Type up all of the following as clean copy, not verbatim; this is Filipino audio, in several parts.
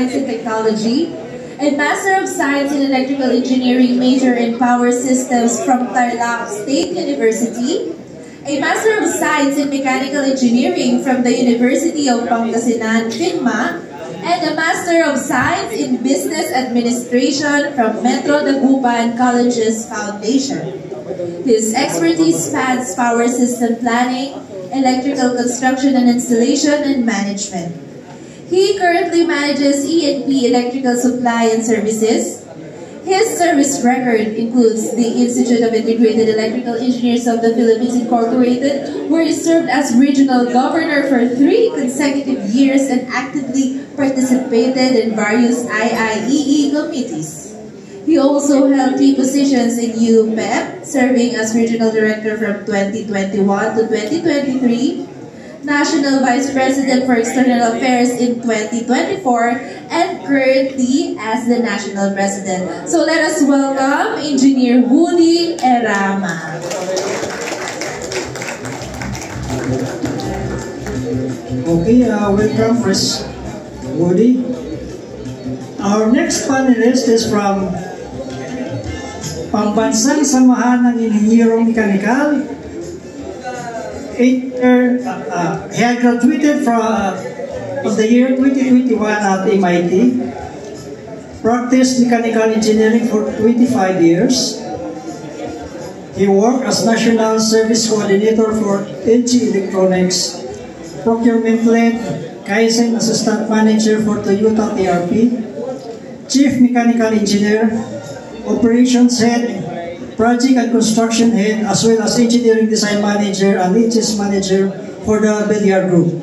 Science and Technology, a Master of Science in Electrical Engineering major in Power Systems from Tarlac State University, a Master of Science in Mechanical Engineering from the University of Pangasinan, FINMA, and a Master of Science in Business Administration from Metro Dagupan Colleges Foundation. His expertise spans power system planning, electrical construction and installation, and management. He currently manages E&P Electrical Supply and Services. His service record includes the Institute of Integrated Electrical Engineers of the Philippines Incorporated, where he served as regional governor for 3 consecutive years and actively participated in various IIEE committees. He also held 3 positions in UPEP, serving as regional director from 2021 to 2023, National Vice President for External Affairs in 2024, and currently as the National President. So let us welcome Engineer Woody Erama. Okay, welcome, Chris Woody. Our next panelist is from Pambansang Samahan ng Inhinyerong Mekanikal. He had graduated from the year 2021 at MIT, practiced mechanical engineering for 25 years. He worked as National Service Coordinator for LG Electronics, Procurement Lead, Kaizen Assistant Manager for Toyota TRP, Chief Mechanical Engineer, Operations Head, Project and Construction Head, as well as Engineering Design Manager and HS Manager for the Beliar Group.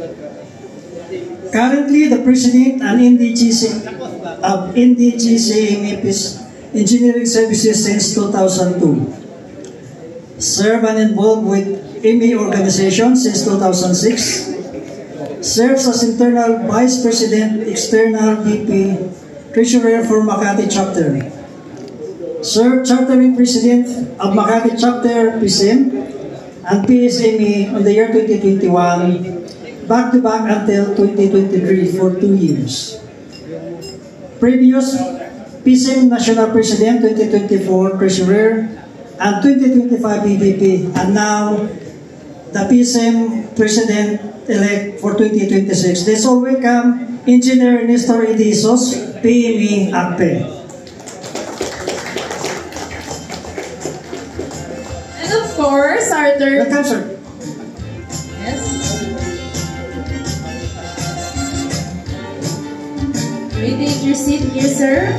Currently, the President and NDGC of NDGCMEP's Engineering Services since 2002. Served and involved with ME organization since 2006. Serves as Internal Vice President, External VP, Treasurer for Makati Chapter. Served Chartering President of Makati Chapter PSIM and PSME on the year 2021, back-to-back until 2023 for 2 years. Previous PSIM National President 2024 Treasurer and 2025 EVP, and now the PSIM President-elect for 2026. Let's all welcome Engineer Nestor Edizos, PME ACPE. And of course, our third... Welcome, sir. Yes. May you take your seat here, sir.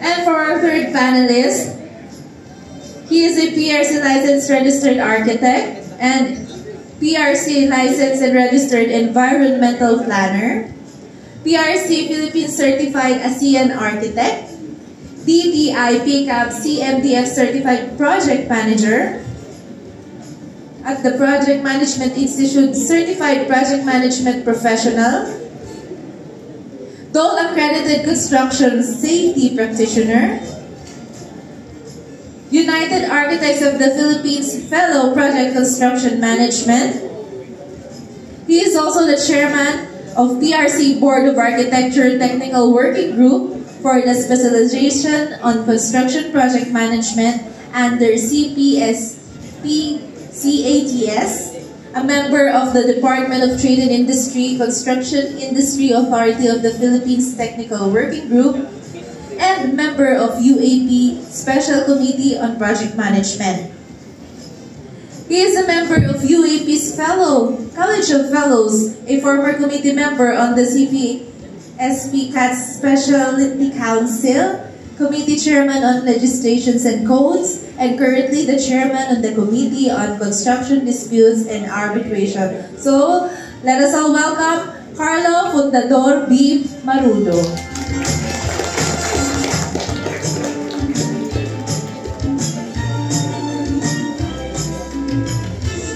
And for our third panelist, he is a PRC licensed registered architect and PRC licensed and registered environmental planner, PRC Philippines certified ASEAN architect, DTI PCAP CMDF certified project manager, at the Project Management Institute certified project management professional, Dole accredited construction safety practitioner, United Architects of the Philippines Fellow Project Construction Management. He is also the chairman of PRC Board of Architecture Technical Working Group for the specialization on construction project management under CATS, a member of the Department of Trade and Industry, Construction Industry Authority of the Philippines Technical Working Group, and member of UAP Special Committee on Project Management. He is a member of UAP's College of Fellows, a former committee member on the CPSP-CATS Specialty Council, committee chairman on legislations and codes, and currently the chairman of the Committee on Construction Disputes and Arbitration. So, let us all welcome Carlo Fundador B. Marudo.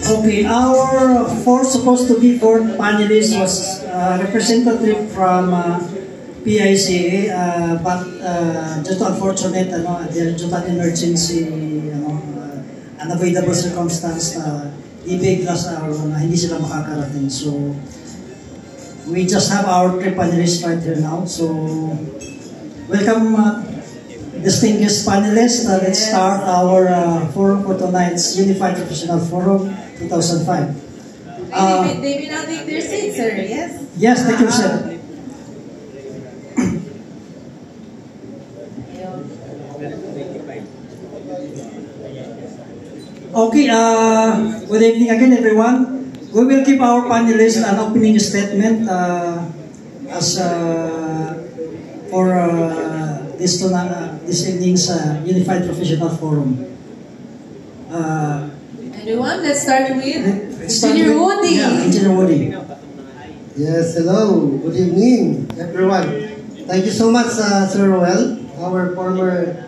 Okay, our supposed to be fourth panelist was representative from PICA, but due to unfortunate, due to an emergency, unavoidable circumstance, ibig last hour na hindi sila makakarating. So, we just have our 3 panelists right here now. So, welcome distinguished panelists. Let's start our forum for tonight's Unified Professional Forum 2005. They may now take their seats, sir, yes? Yes, thank you, sir. Okay, good evening again, everyone. We will give our panelists an opening statement for this evening's Unified Professional Forum. Anyone? Let's start with Engineer Woody. Yeah, Engineer Woody. Yes, hello. Good evening, everyone. Thank you so much, Sir Roel, our former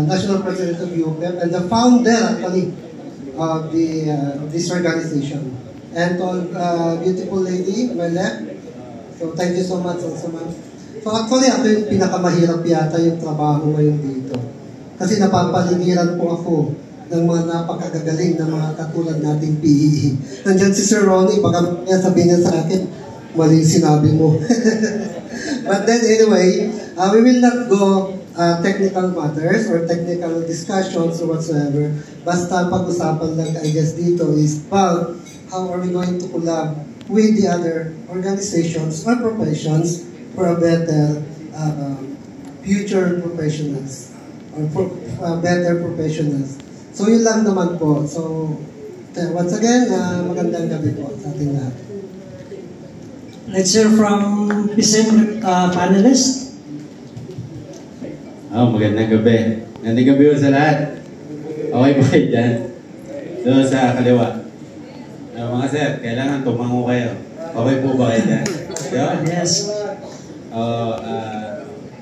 National President of UPEP and the founder, actually, of this organization. And to beautiful lady, my left. So thank you so much also, ma'am. So actually, ako yung pinakamahirap yata yung trabaho ngayon dito. Kasi napapaligiran po ako ng mga napakagagaling na mga katulad nating PEE. Nandiyan si Sir Ronnie, baka sabihin niya sa akin, mali sinabi mo. But then anyway, we will not go technical matters or technical discussions or whatsoever. Basta pag-usapan lang, I guess, dito is about how are we going to collab with the other organizations or professions for a better future professionals or for better professionals. So yun lang naman po. So once again, magandang gabi po sa ating lahat. Let's hear from PCM panelists. Magandang gabi. Magandang gabi po sa lahat. Okay ba kayo dyan? Doon sa kaliwa. Mga sir, kailangan tumango kayo. Okay po ba kayo dyan? Yes.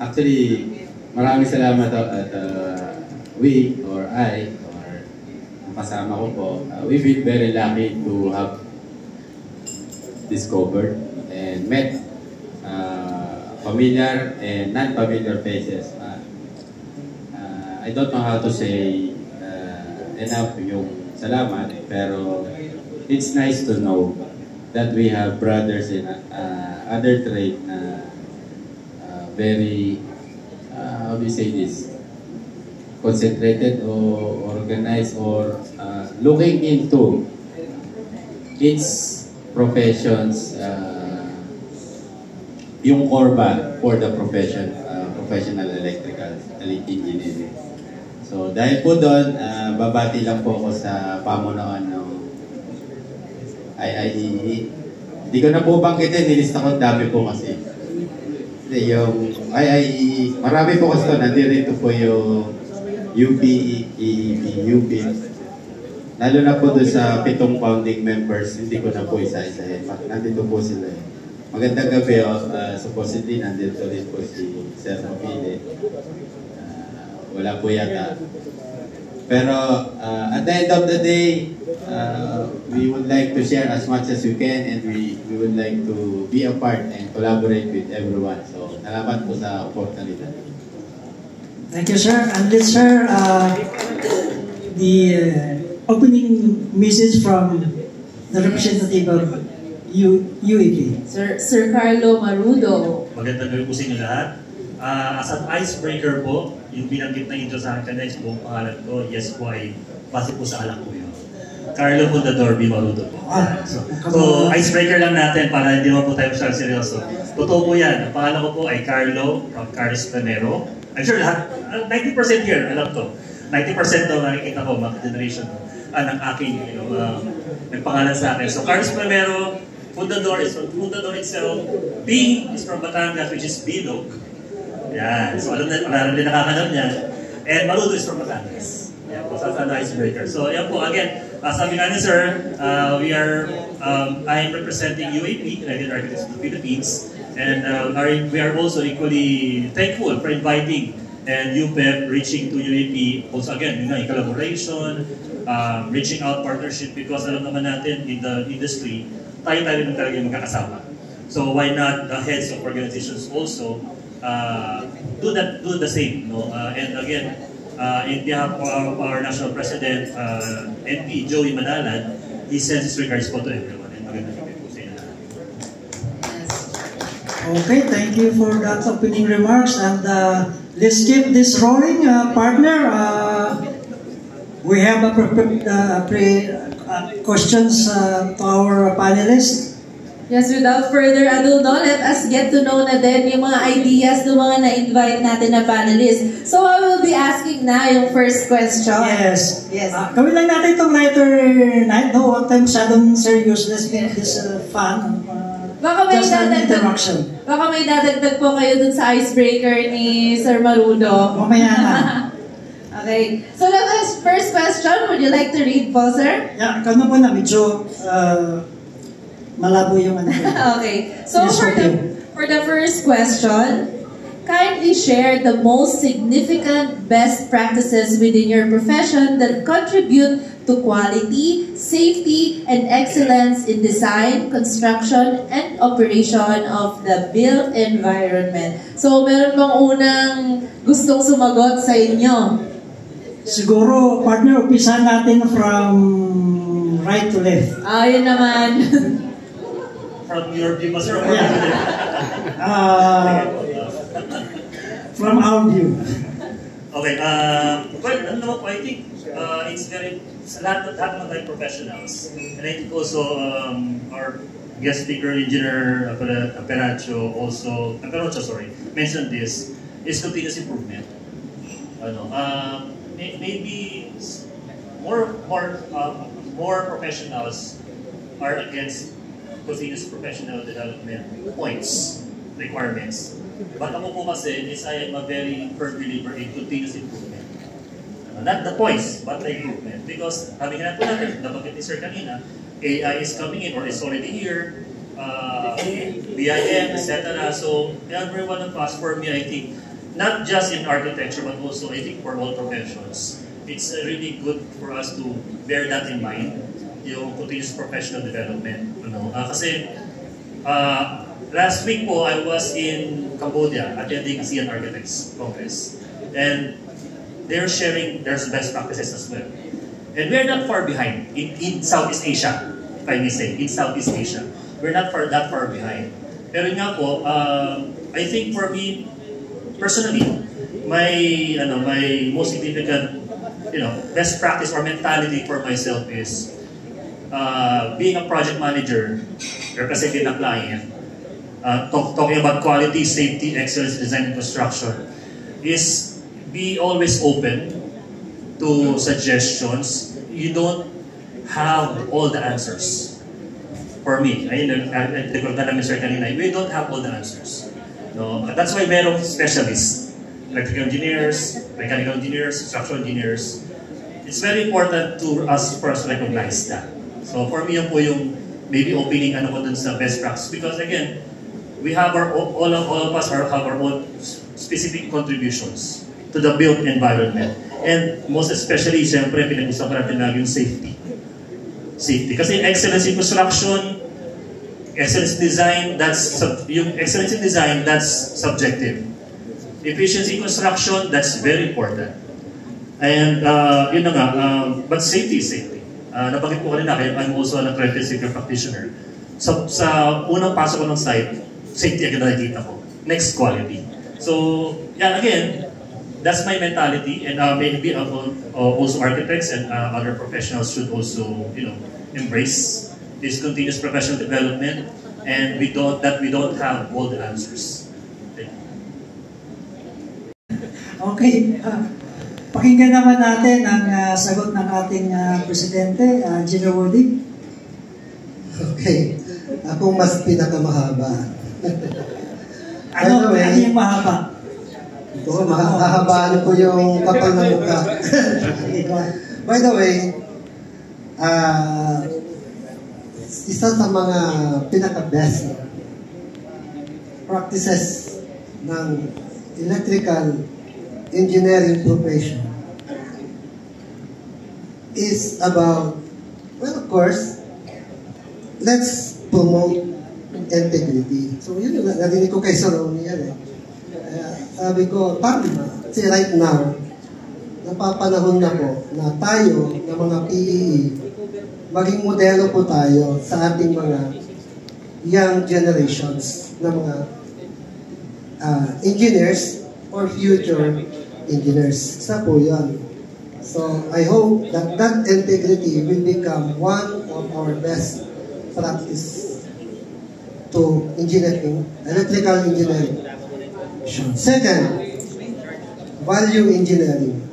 Actually, maraming salamat at we or I or ang kasama ko po, we feel very lucky to have discovered and met familiar and non-familiar faces. I don't know how to say enough yung salamat, pero it's nice to know that we have brothers in other trade na very, how do you say this, concentrated or organized or looking into its professions, yung core ba for the profession, professional electrical engineering. So dahil po doon, babati lang po ako sa pamunuan ng IIEE. Hindi ko na po banggitin, nilista ko dami po kasi. Yung IIEE, marami po kasi doon, nandito po yung UPE, EEP, UP. Lalo na po doon sa 7 founding members, hindi ko na po isa-isahin. Nandito po sila. Magandang gabi, supposedly nandito rin po si Sir Mapili. Wala po yata. Pero at the end of the day, we would like to share as much as we can and we would like to be a part and collaborate with everyone. So, salamat po sa oportunidad. Thank you, sir. And let's share the opening message from the representative of UAP. Sir Carlo Marudo. Magandang gabi po sa inyo lahat. As an icebreaker po, yung binanggit na intro sa akin kanina is buong pangalan ko, yes po ay base po sa alak ko yun. Carlo Fundador B. Marudo po. So, icebreaker lang natin para hindi mo po tayo masyadong seryoso. Totoo po yan. Ang pangalan ko po ay Carlo from Carlos Primero. I'm sure lahat, 90% here, alam to. 90% daw nakikita ko, mga generation ng aking nagpangalan sa akin. So, Carlos Primero, Fundador is from Fundador itself. B is from Batangas, which is Bilog. Yan. So, alam din nakakalam niya. And Marudo is from Batangas. Yan po, sa icebreaker. So, yan po, again, sabi nga ni Sir, I am representing UAP, United Architects of the Philippines, and we are also equally thankful for inviting and UPEP reaching to UAP. Also, again, yun nga, in collaboration, reaching out partnership, because alam naman natin in the industry, tayo-tayo rin talaga yung magkakasama. So, why not the heads of organizations also do the same, no? And again, in behalf of our national president, NP Joey Manalan, he sends his regards po to everyone. And magandang gabi po sa inyo lahat. Okay, thank you for that opening remarks. And let's keep this rolling, partner. We have questions to our panelists. Yes, without further ado, no, let us get to know na din yung mga ideas ng mga na-invite natin na panelists. So I will be asking na yung first question. Yes. Yes. Gawin lang natin itong lighter night. No, one time masyadong serious. Let's make this fun. Baka may Just an dadagdag, interaction. baka may dadagdag po kayo dun sa icebreaker ni Sir Marudo. Mamaya na. Okay. So the first question, would you like to read po, sir? Yeah, ikaw na po na. Medyo malabo yung ano. Okay. So Yes, for the first question, kindly share the most significant best practices within your profession that contribute to quality, safety, and excellence in design, construction, and operation of the built environment. So, meron bang unang gustong sumagot sa inyo? Siguro, partner, umpisahan natin from right to left. Yun naman. From your view, sir? From our view. Okay, well, ano naman po, I think it's very, sa lahat ng tayo professionals, and I think also our guest speaker, Engineer Aperacho, mentioned this, is continuous improvement. Maybe more professionals are against continuous professional development points, requirements. But ako po kasi is I am a very firm believer in continuous improvement. Not the points, but the improvement. Because sabi nga po natin, nabanggit ni Sir kanina, AI is coming in or is already here, BIM, etc. So every one of us, for me, I think, not just in architecture, but also I think for all professions, it's really good for us to bear that in mind, yung continuous professional development. Kasi last week po, I was in Cambodia attending ASEAN Architects Congress. And they're sharing their best practices as well. And we're not far behind in Southeast Asia, if I may say, in Southeast Asia. We're not that far behind. Pero nga po, I think for me, personally, my most significant best practice or mentality for myself is being a project manager, representing a client, talking about quality, safety, excellence, design, and construction, is be always open to suggestions. You don't have all the answers. For me, we don't have all the answers. No? That's why merong specialists, electrical engineers, mechanical engineers, structural engineers. It's very important for us to recognize that. So for me, yun po yung maybe opening ko dun sa best practice. Because again, we have all of us have our own specific contributions to the built environment. And most especially, siyempre, pinag-usapan natin lagi yung safety. Safety. Kasi excellence in construction, excellence in design, that's subjective. Efficiency in construction, that's very important. And yun na nga, but safety is safety. Nabanggit po kanina, I'm also an accredited safety practitioner. So, sa unang pasok ko ng site, safety agad nakikita ko. Next, quality. So, yeah, again, that's my mentality, and maybe also architects and other professionals should also, embrace this continuous professional development, and we don't have all the answers. Okay, pakinggan naman natin ang sagot ng ating presidente, Engineer Woody. Okay, ako mas pinakamahaba. Ano yung mahaba? Oo, mahahabaan ko yung kapal na mukha. By the way, isa sa mga pinaka-best practices ng electrical engineering profession is about, well, of course, let's promote integrity. So, yun yung narinig ko kay Soroni yan eh. Sabi ko, tama. Kasi right now, napapanahon na po na tayo, ng mga PEE, maging modelo po tayo sa ating mga young generations na mga engineers or future engineers. Isa po yan. So, I hope that that integrity will become one of our best practice to engineering, electrical engineering. Second, value engineering.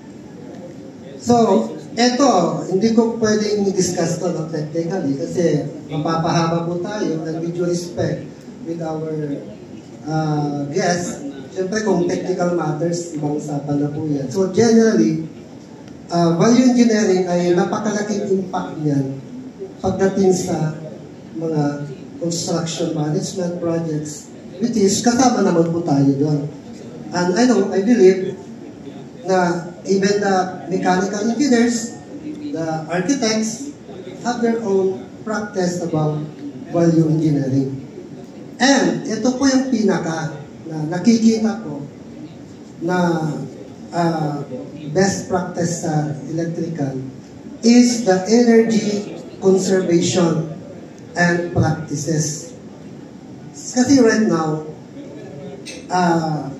So, eto, hindi ko pwedeng i-discuss to no, technically kasi mapapahaba po tayo and with due respect with our guests. Siyempre, kung technical matters, ibang usapan na po yan. So, generally, value engineering ay napakalaking impact niyan pagdating sa mga construction management projects, which is kasama naman po tayo doon. And I believe na even the mechanical engineers, the architects, have their own practice about value engineering. And ito po yung pinaka na nakikita ko na best practice sa electrical is the energy conservation and practices. Kasi right now,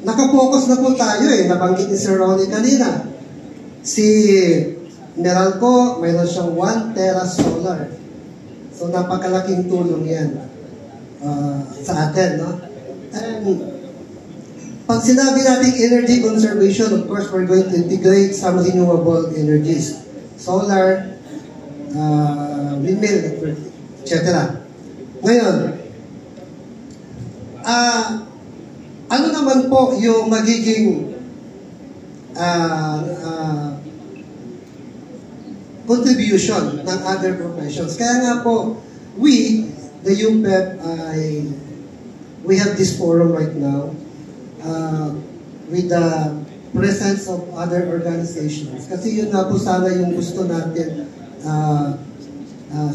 nakapokus na po tayo nabanggit ni Sir Ronnie kanina. Si Meralco, mayroon siyang 1 tera solar. So napakalaking tulong yan sa atin, no? And pag sinabi natin energy conservation, of course, we're going to integrate some renewable energies. Solar, windmill, etc. Ngayon, ano naman po yung magiging contribution ng other professions? Kaya nga po, we, the UPEP, we have this forum right now with the presence of other organizations. Kasi yun na po sana yung gusto natin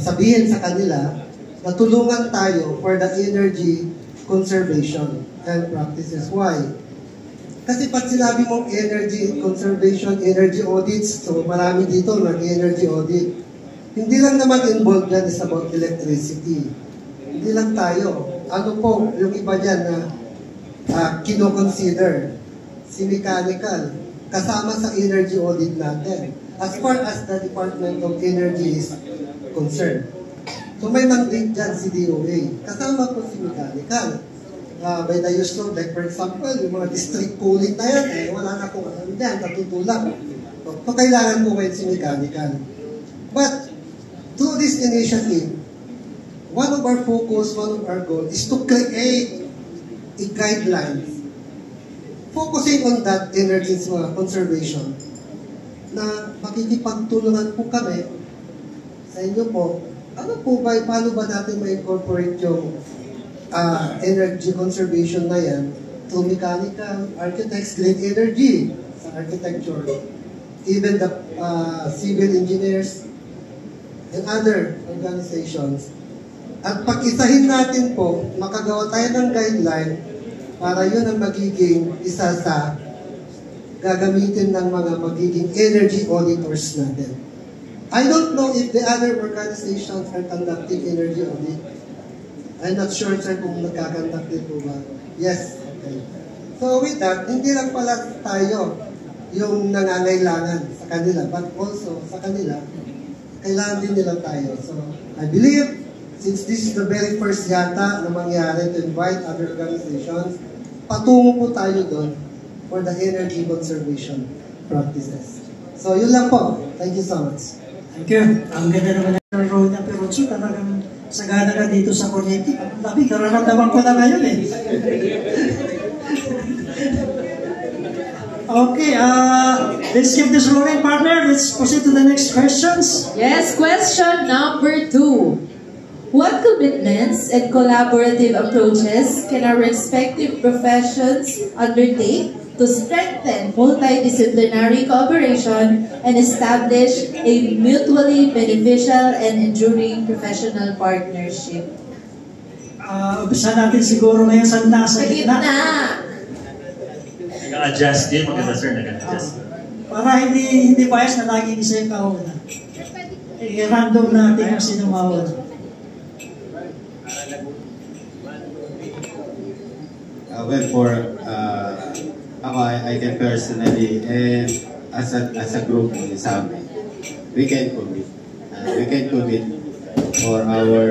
sabihin sa kanila na tulungan tayo for the energy conservation and practices. Why? Kasi pag sinabi mong energy conservation, energy audits, so marami dito nag-energy audit. Hindi lang naman involved yan is about electricity. Hindi lang tayo. Ano po yung iba dyan na kino-consider? Si mechanical, kasama sa energy audit natin. As far as the Department of Energy is concerned. So may mandate dyan si DOA. Kasama po si mechanical. By the use of, like for example, yung mga district cooling na yan, wala na po ano dyan, natutulak. So kailangan po ngayon si mechanical. But through this initiative, one of our focus, one of our goals is to create a guidelines focusing on that energy conservation na makikipagtulungan po kami sa inyo po. Ano po ba, paano ba natin ma-incorporate yung energy conservation na yan through mechanical, architects, green energy sa architecture, even the civil engineers and other organizations. At pag-isahin natin po, makagawa tayo ng guideline para yun ang magiging isa sa gagamitin ng mga magiging energy auditors natin. I don't know if the other organizations are conducting energy audit. I'm not sure, sir, kung nagkakandak din po ba. Yes. Okay. So with that, hindi lang pala tayo yung nangangailangan sa kanila, but also sa kanila, kailangan din nila tayo. So I believe, since this is the very first yata na mangyari to invite other organizations, patungo po tayo doon for the energy conservation practices. So yun lang po. Thank you so much. Thank you. Ang ganda naman ng road na Peruzzo. Talagang sagana ka dito sa Corneti. Ang dami, nararamdaman ko na ngayon Okay, let's keep this rolling, partner. Let's proceed to the next questions. Yes, question number 2. What commitments and collaborative approaches can our respective professions undertake to strengthen multidisciplinary cooperation and establish a mutually beneficial and enduring professional partnership? Umpisa natin siguro ngayon sa nasa gitna. Nag-adjust din, maganda sir, nag-adjust. Para hindi bias na lagi isa yung kauna. I-random natin kung sino mawala. Well, for ako, I can personally, and as a group sa amin, we can commit. We can commit for our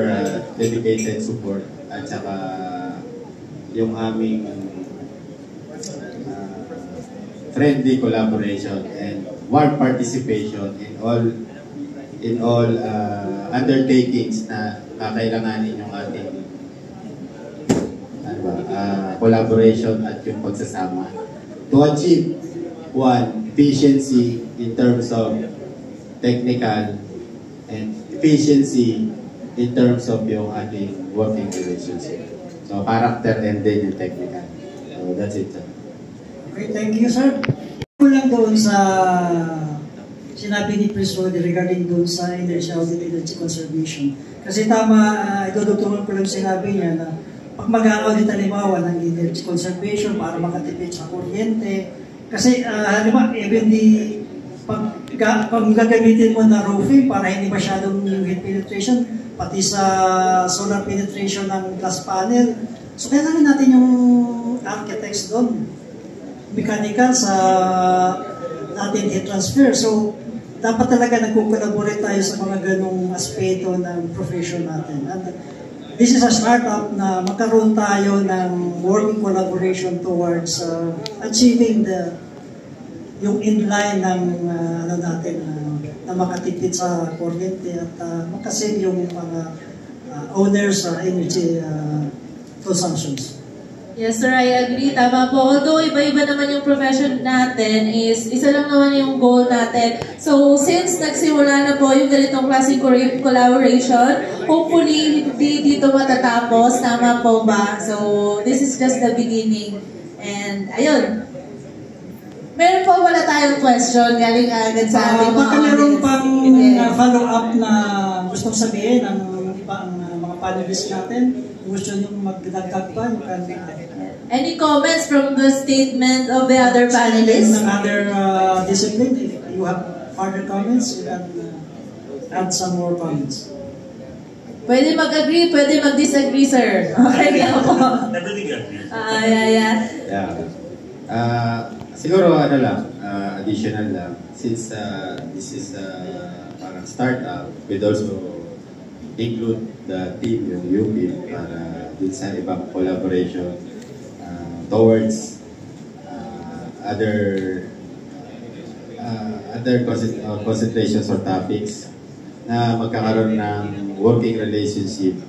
dedicated support at saka yung aming friendly collaboration and warm participation in all undertakings na kakailanganin yung ating collaboration at yung pagsasama to achieve one, efficiency in terms of technical and efficiency in terms of yung ating working relationship. So, character and then yung technical. So, that's it, sir. Okay, thank you, sir. Lang doon sa sinabi ni Prince Rodi regarding doon sa energy audit, energy conservation. Kasi tama, idudugtungan ko lang sinabi niya na pag mag-audit halimbawa ng energy conservation para makatipid sa kuryente, kasi halimbawa, even pag gagamitin mo na roofing para hindi masyadong yung heat penetration, pati sa solar penetration ng glass panel. So, kailangan natin yung architects doon. Mechanical sa natin heat transfer. So, dapat talaga nagko-collaborate tayo sa mga ganong aspeto ng profession natin. And this is a startup na magkaroon tayo ng working collaboration towards achieving yung inline ng natin na makatipid sa kuryente at makasave yung mga owners sa energy consumptions. Yes, sir, I agree. Tama po. Although iba-iba naman yung profession natin, isa lang naman yung goal natin. So, since nagsimula na po yung ganitong klaseng collaboration, hopefully, hindi dito matatapos. Tama po ba? So, this is just the beginning. And, ayun. Meron po wala tayong question galing agad sa ating mga baka meron pang follow-up na gustong sabihin ng ibang mga panelists natin. Gusto nyo magdagdag pa? Any comments from the statement of the other panelists? Ng other discipline, if you have further comments, you can add some more comments. Pwede mag-agree, pwede mag-disagree, sir. Okay, ako. Everything agree. Siguro additional lang, since this is parang startup, we'd also include the team, yung UP, para dun sa ibang collaboration towards other concentrations or topics na magkakaroon ng working relationship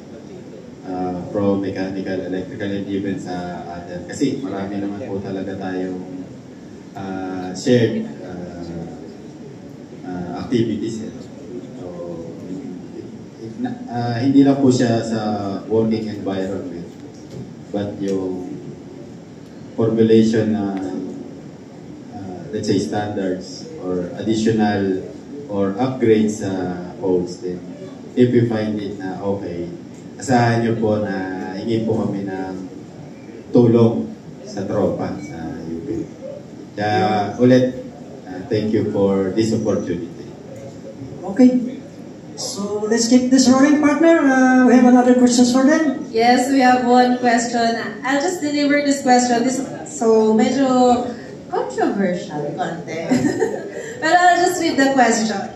from mechanical, electrical, and even sa other. Kasi marami naman po talaga tayong shared activities. Hindi lang po siya sa working environment, but yung formulation ng let's say standards or additional or upgrades sa codes din. If you find it na okay, asahan nyo po na hingi po kami ng tulong sa tropa sa UP. Kaya ulit, thank you for this opportunity. Okay. So let's keep this rolling, partner. We have another questions for them. Yes, we have one question. I'll just deliver this question. This so medyo controversial konti. But I'll just read the question.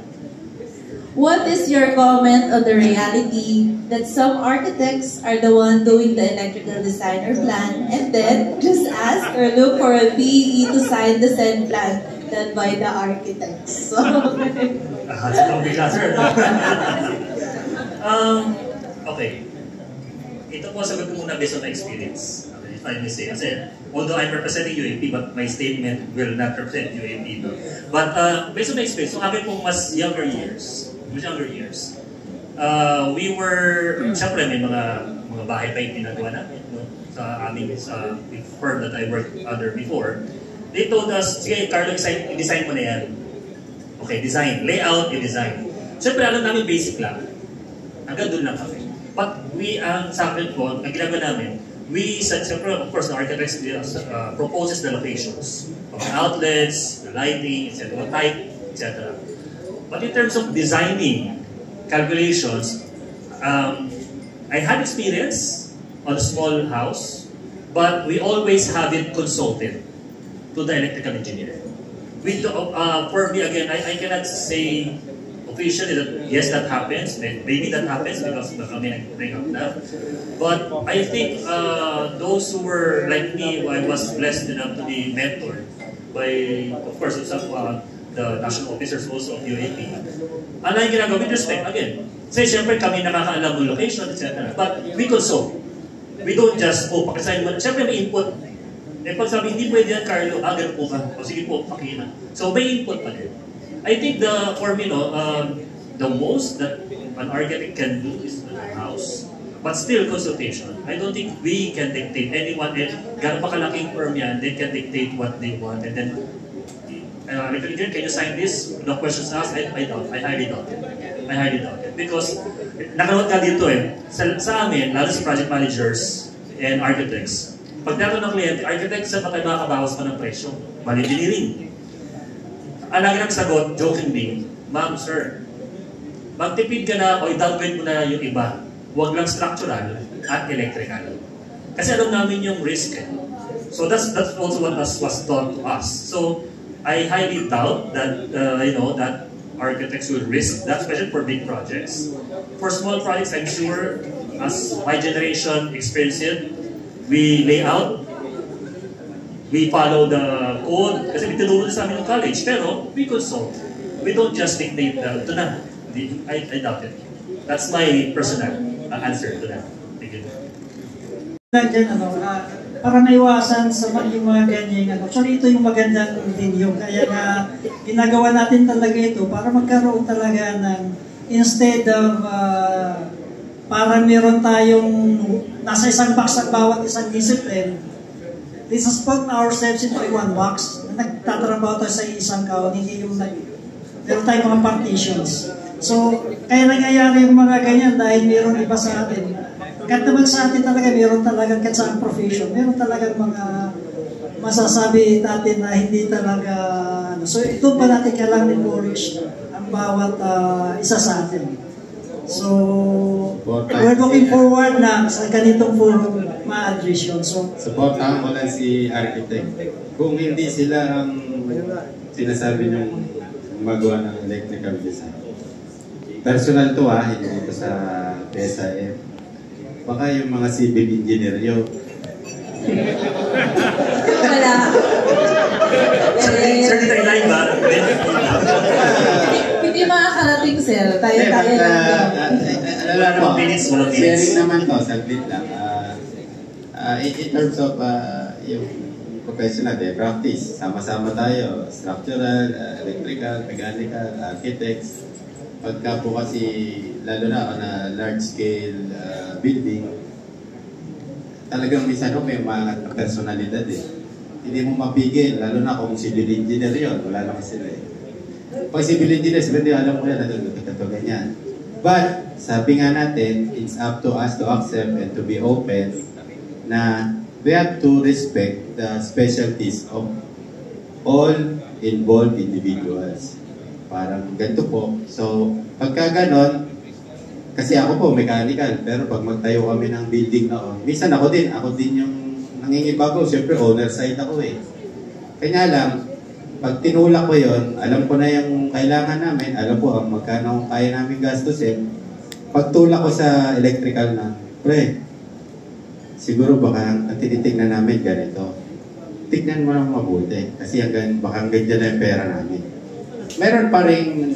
What is your comment on the reality that some architects are the one doing the electrical design or plan and then just ask or look for a PE to sign the said plan done by the architects? So, okay. Ito po sagot ko muna based on my experience. If I may say. Kasi, although I'm representing UAP, but my statement will not represent UAP. But based on my experience, so amin pong mas younger years, we were, siyempre may mga bahay pa yung ginagawa namin, no? Sa aming firm that I worked under before. They told us, sige, Carlo, i-design mo na yan. Okay, design. Layout, i-design. Siyempre, alam namin basic lang. Hanggang doon lang kami. But sa akin po, ang ginagawa namin, siyempre, of course, the architects proposes the locations of the outlets, the lighting, etc., the type, etc. But in terms of designing calculations, I had experience on a small house, but we always have it consulted to the electrical engineer. For me, again, I cannot say officially that yes, that happens. Maybe that happens because I bring up that. But I think those who were like me, I was blessed enough to be mentored by, of course, some the national officers also of UAP. Ano yung ginagawa? With respect, again. Kasi siyempre kami nakakaalam ng location, etc. But we consult. We don't just, pakisign mo. Siyempre may input. Pag sabi, hindi pwede yan, Carlo, ganun po ka. O sige po, pakina. So may input pa din. I think for me, the most that an architect can do is the house. But still, consultation. I don't think we can dictate anyone. Gano'n pa kalaking firm yan, they can dictate what they want. And then, can you sign this? No questions asked? I doubt. I highly doubt it. I highly doubt it. Because, nakanood ka dito sa amin, lalo sa project managers and architects, pag nato ng kliyente, architects sa patay makakabawas pa ng presyo. Mal-engineering. Ang lagi ng sagot, jokingly, ma'am, sir, magtipid ka na o i-downgrade mo na yung iba. Huwag lang structural at electrical. Kasi alam namin yung risk. So that's also what was taught to us. So I highly doubt that that architects will risk that, especially for big projects. For small projects, I'm sure, as my generation experienced it, we lay out, we follow the code, kasi tinuro sa amin ng college, pero we consult. We don't just dictate ito na. I doubt it. That's my personal answer to that. Thank you. Para maiwasan sa yung mga ganyan. Actually, ito yung magandang video. Kaya nga, ginagawa natin talaga ito para magkaroon talaga ng, instead of, para meron tayong nasa isang box at bawat isang discipline, let's just put ourselves into one box. Nagtatrabaho tayo sa isang kaon, hindi yung meron tayong mga partitions. So, kaya nangyayari yung mga ganyan dahil meron iba sa atin. Kahit naman sa atin talaga, meron talagang kahit sa profession, meron talagang mga masasabi natin na hindi talaga, so ito pa natin kailangan encourage ang bawat isa sa atin. So, we're looking forward na sa ganitong forum ma-address yun. So, supportahan ko lang si architect. Kung hindi sila ang sinasabi niyong magawa ng electrical design. Personal to hindi dito sa PSIF. Baka yung mga civil engineer yun. Wala. Sir, dito i-live ba? Hindi makakarating, sir. Tayo-tayo lang. Walang minutes. Sharing naman to, saglit lang. In terms of yung professional practice, sama-sama tayo. Structural, electrical, mechanical, architects. Pagka po kasi, lalo na large-scale building, talagang minsan may mga personalidad Hindi mo mapigil, lalo na kung civil engineer yun, wala naman sila Pag civil engineer, sabi alam mo yan, ito ganyan. But, sabi nga natin, it's up to us to accept and to be open na we have to respect the specialties of all involved individuals. Parang ganito po. So, pagka ganon, kasi ako po mechanical, pero pag magtayo kami ng building noon, minsan ako din yung nangingibago. Siyempre, owner side ako Kanya lang, pag tinulak ko yon, alam ko na yung kailangan namin, alam po ang magkano kaya namin gastusin. Pag tulak ko sa electrical na, pre, siguro baka ang tinitignan namin ganito. Tignan mo lang mabuti, kasi baka hanggang dyan na yung pera namin. Meron pa rin,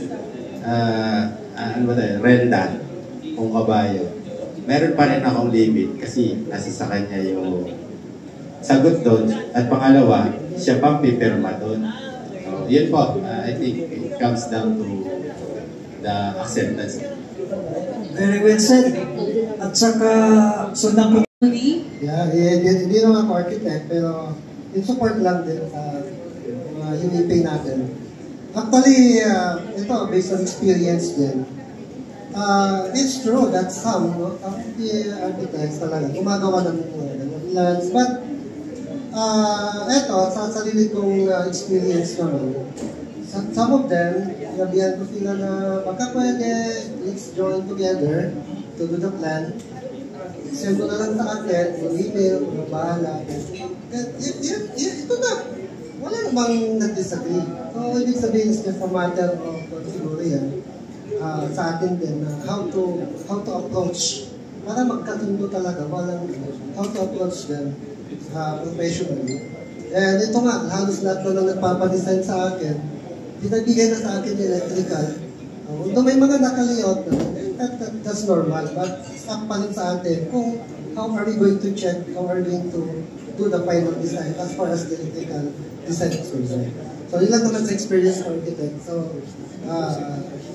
renta, kung kabayo. Meron pa rin akong limit kasi nasa sa kanya yung sagot doon. At pangalawa, siya pang pipirma doon. So, yun po. I think it comes down to the acceptance. very well said. At saka, sundan ko. Yeah, hindi naman ako architect, pero in support lang din sa UAP natin. Actually, ito, based on experience din, it's true that some architects talaga gumagawa ng plans, but ito, sa sarili kong experience naman, some of them, sinabihan ko sila na baka pwede, let's join together to do the plan. Send mo na lang sa akin, yung email, kung bahala. Ito na. Wala namang nag-disagree. So, ibig sabihin is just a matter of siguro yan sa atin din na how to approach para magkatundo talaga, walang how to approach them professionally. And ito nga, halos lahat na lang nagpapadesign sa akin, pinabigay na sa akin yung electrical. Although may mga nakaliot na, that's normal, but stop pa rin sa atin kung how are we going to check, how are we going to do the final design as far as the electrical design is concerned. So, yun lang naman sa experience architect. So,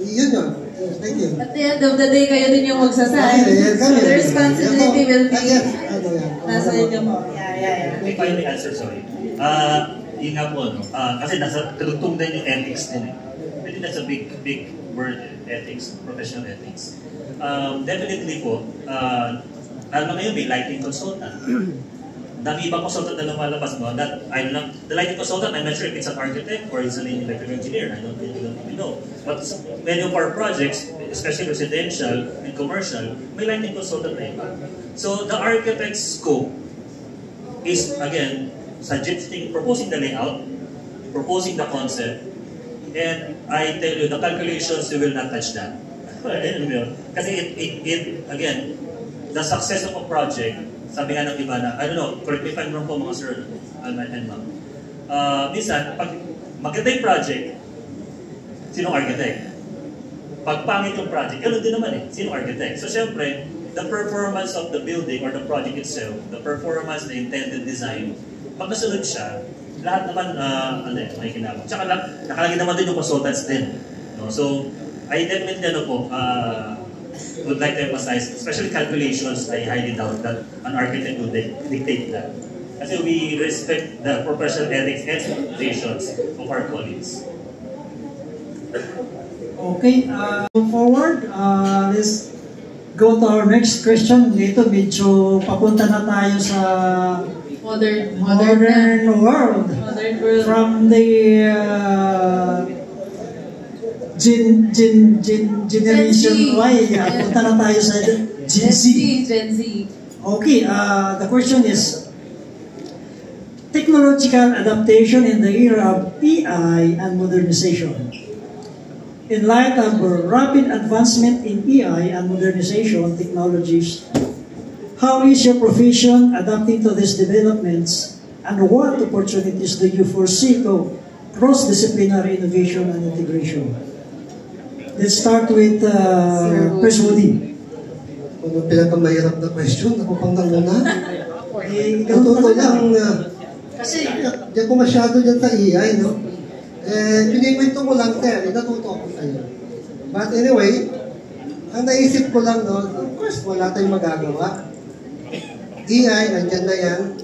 yun yun. Thank you. At the end of the day, kayo din yung magsasign. So, the responsibility will be nasa inyo mo. Yeah. May final answer, sorry. Yun nga po, no? Kasi nasa kadugtong din yung ethics din eh. Maybe that's a big word, ethics, professional ethics. Definitely po, lalo ngayon may lighting consultant. Dami ibang consultant na lumalabas mo that, I don't know, the lighting consultant, I'm not sure if it's an architect or it's an electrical engineer, I don't even know. But many of our projects, especially residential and commercial, may lighting consultant na iba. So the architect's scope is, again, suggesting, proposing the layout, proposing the concept, and I tell you, the calculations, you will not touch that. Kasi it again, the success of a project, sabi nga ng iba na, I don't know, correct me if I'm wrong po mga sir, and ma'am. Minsan, pag maganda yung project, sinong architect? Pag pangit yung project, gano'n din naman eh, sinong architect? So syempre, the performance of the building or the project itself, the performance, the intended design, pag nasunod siya, lahat naman, may kinabang. Tsaka nakalagay naman din yung consultants din. No? So, I definitely would like to emphasize, especially calculations, I highly doubt that an architect would dictate that. Kasi we respect the professional ethics and expectations of our colleagues. Okay, move forward. Let's go to our next question. Dito medyo papunta na tayo sa modern world. From the Generation Y. Punta na tayo sa Gen Z. Okay, the question is, technological adaptation in the era of AI and modernization. In light of rapid advancement in AI and modernization technologies, how is your profession adapting to these developments, and what opportunities do you foresee to cross-disciplinary innovation and integration? Let's start with Chris Woody. Kung ang pinakamahirap na question, ako pang nanguna. Totoo lang, kasi di ako masyado dyan sa AI, no? Pinikwento mo lang, natuto ako sa'yo. But anyway, ang naisip ko lang, no, of course, wala tayong magagawa. AI, nandyan na yan.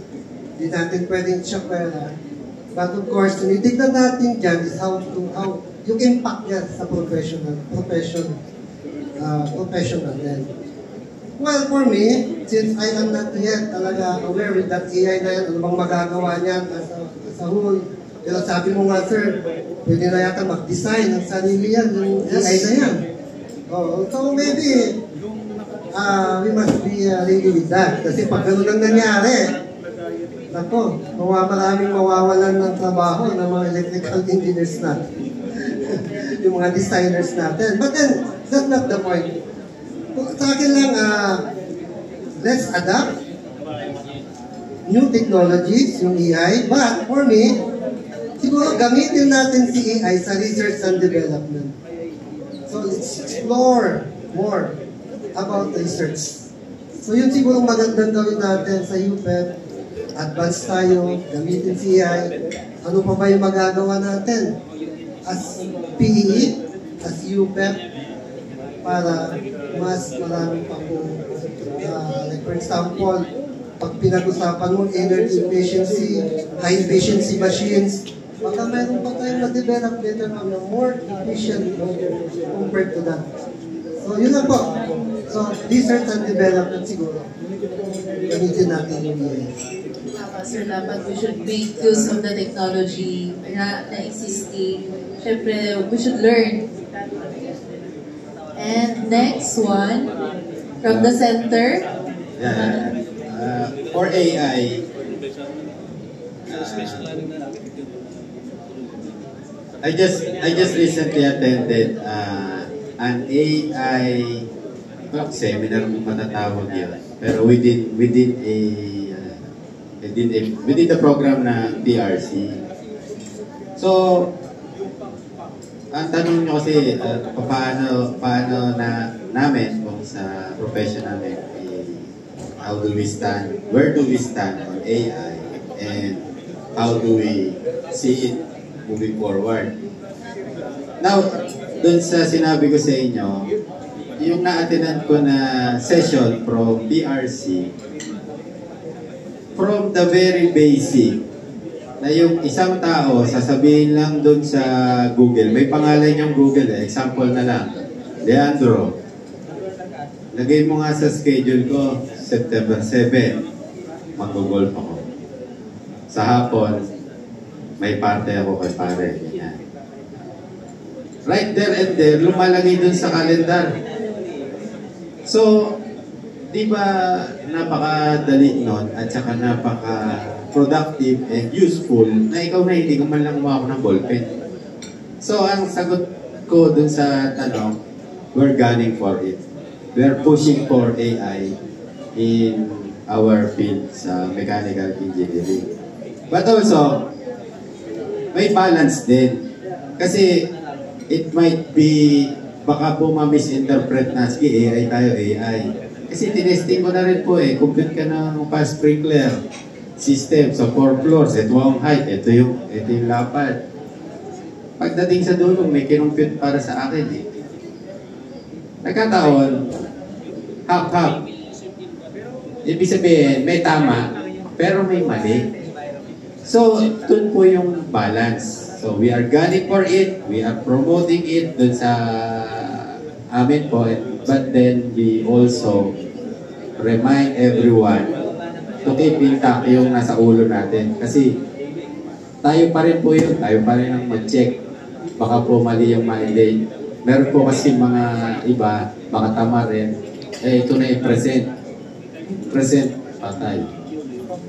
Hindi natin pwedeng tsakwera. But of course, tinitignan natin dyan is how yung impact yan sa professional then. Well, for me, since I am not yet talaga aware with that AI na yan, ano bang magagawa niyan as a whole, pero sabi mo nga, sir, pwede na yata mag-design ng sarili yan, yung AI na yan. So maybe, we must be ready with that. Kasi pag gano'n lang nangyari, nako, maraming mawawalan ng trabaho ng mga electrical engineers natin. Yung mga designers natin. But then, that's not the point. Sa akin lang, let's adapt new technologies, yung AI. But for me, siguro gamitin natin si AI sa research and development. So let's explore more about research. So yun siguro magandang gawin natin sa UPEP. Advance tayo, gamitin si AI. Ano pa ba yung magagawa natin? As PE, as UPEP, para mas marami pa po, like for example, pag pinag-usapan mo energy efficiency, high efficiency machines, baka mayroon pa tayong na-develop later on na more efficient compared to that. So yun lang po. So research and development siguro. Gamitin natin yung Sir, dapat we should make use of the technology na existing. Siyempre, we should learn. And next one, from the center. For AI, I just recently attended an AI seminar kung matatawag yun. Pero within the program na PRC. So, ang tanong nyo kasi paano na namin kung sa profession namin, how do we stand, where do we stand on AI, and how do we see it moving forward. Now, dun sa sinabi ko sa inyo, yung na-attendan ko na session from PRC, from the very basic, na yung isang tao, sasabihin lang dun sa Google, may pangalan yung Google, example na lang, Leandro. Lagay mo nga sa schedule ko, September 7, mag-golf ako. Sa hapon, may parte ako kay pare. Yan. Right there and there, lumalagay dun sa kalendar. So, di ba napakadali nun at saka napaka-productive and useful na ikaw na hindi ko man lang gumawa ng ballpen. So, ang sagot ko dun sa tanong, we're gunning for it. We're pushing for AI in our field sa mechanical engineering. But also, may balance din. Kasi it might be, baka po ma-misinterpret na, sige, AI tayo, AI. Kasi tinesting ko na rin po compute ka ng fast sprinkler system sa 4 floors, ito ang height, ito yung lapad. Pagdating sa dulo, may kinumpute para sa akin Nagkataon, half-half. Ibig sabihin, may tama, pero may mali. So, dun po yung balance. So, we are gunning for it, we are promoting it dun sa amin po, but then we also remind everyone to keep intact yung nasa ulo natin. Kasi tayo pa rin po yun, tayo pa rin ang mag-check. Baka po mali yung mind. Meron po kasi mga iba, baka tama rin. Ito na i-present. Present, patay.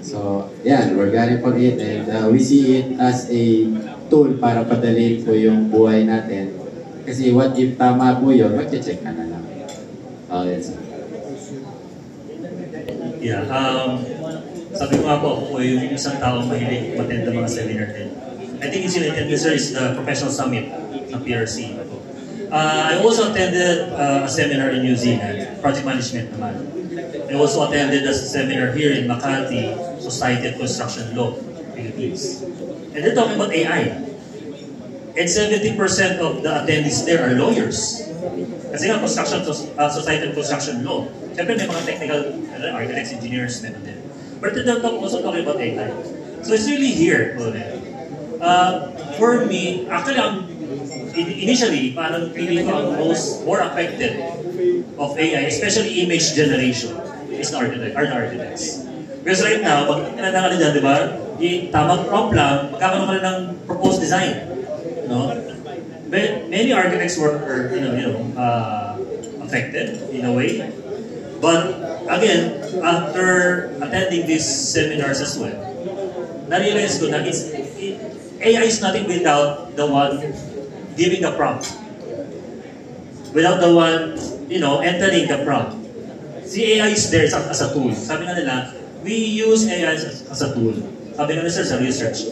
So, yan, we're gunning for it and we see it as a tool para padalhin po yung buhay natin. Kasi what if tama po yun, mag-check ka na lang. Yes. Yeah, sabi ko nga po, ako yung isang taong mahilig attend ng mga seminar din. I think yung sinattend ko, sir, is the Professional Summit ng PRC. I also attended a seminar in New Zealand, project management naman. I also attended a seminar here in Makati, Society of Construction Law, Philippines. And they're talking about AI. And 70% of the attendees there are lawyers. Kasi nga, Society of Construction Law. Siyempre may mga technical architects, engineers, meron din. But they're also talking about AI. So it's really here. For me, actually, initially, parang feeling ko ang more affected of AI, especially image generation, is the architects. Because right now, pag tinatanga nila, di ba, tamang prompt lang, magkakaroon ka na ng proposed design. No? Many architects were affected in a way. But again, after attending these seminars as well, na-realize ko na AI is nothing without the one giving the prompt. Without the one, entering the prompt. Si AI is there as a tool. Sabi nga nila, we use AI as a tool. Sabi nga nila sa research.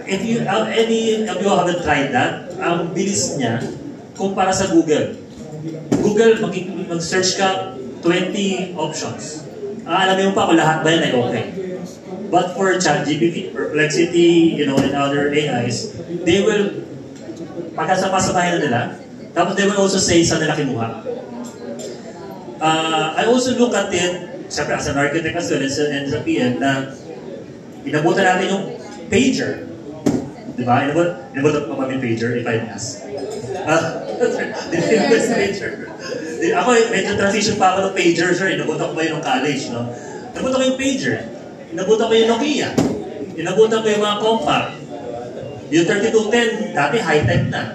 If any of you haven't tried that, ang bilis niya kumpara sa Google. Google, mag-search ka 20 options. Alam mo pa kung lahat ba yan ay okay. But for ChatGPT, Perplexity, and other AIs, they will pagkasama-samahin na nila, tapos they will also say saan nila kinuha. I also look at it, siyempre as an architect as well, and sa PM, na inabutan natin yung pager. Diba? Inabutan pa kami pager, if I ask. Pager. Ako, medyo transition pa ako ng pager, sir. Inabutan ko ba yun ng college, no? Inabutan ko yung pager. Inabutan ko yung Nokia. Inabutan ko yung mga compact. Yung 3210, dati high-tech na.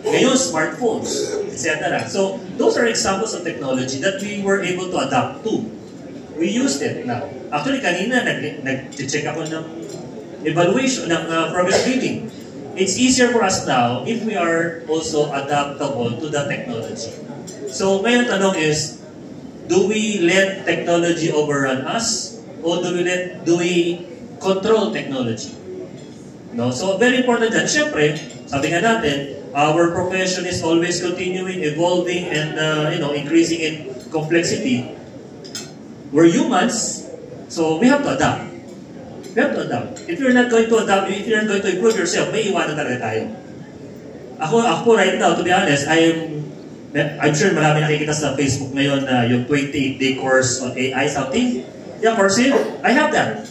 Ngayon, smartphones, etc. So, those are examples of technology that we were able to adapt to. We used it now. Actually, kanina, nag-check ako ng evaluation, ng progress reading. It's easier for us now if we are also adaptable to the technology. So, ngayon tanong is, do we let technology overrun us? Or do we control technology? No? So, very important yan. Siyempre, sabi nga natin, our profession is always continuing, evolving, and increasing in complexity. We're humans, so we have to adapt. We have to adapt. If you're not going to adapt, if you're not going to improve yourself, may iwanan talaga tayo. Ako right now, to be honest, I'm sure marami nakikita sa Facebook ngayon na yung 28-day course on AI something. Yeah, Corsiv, I have that.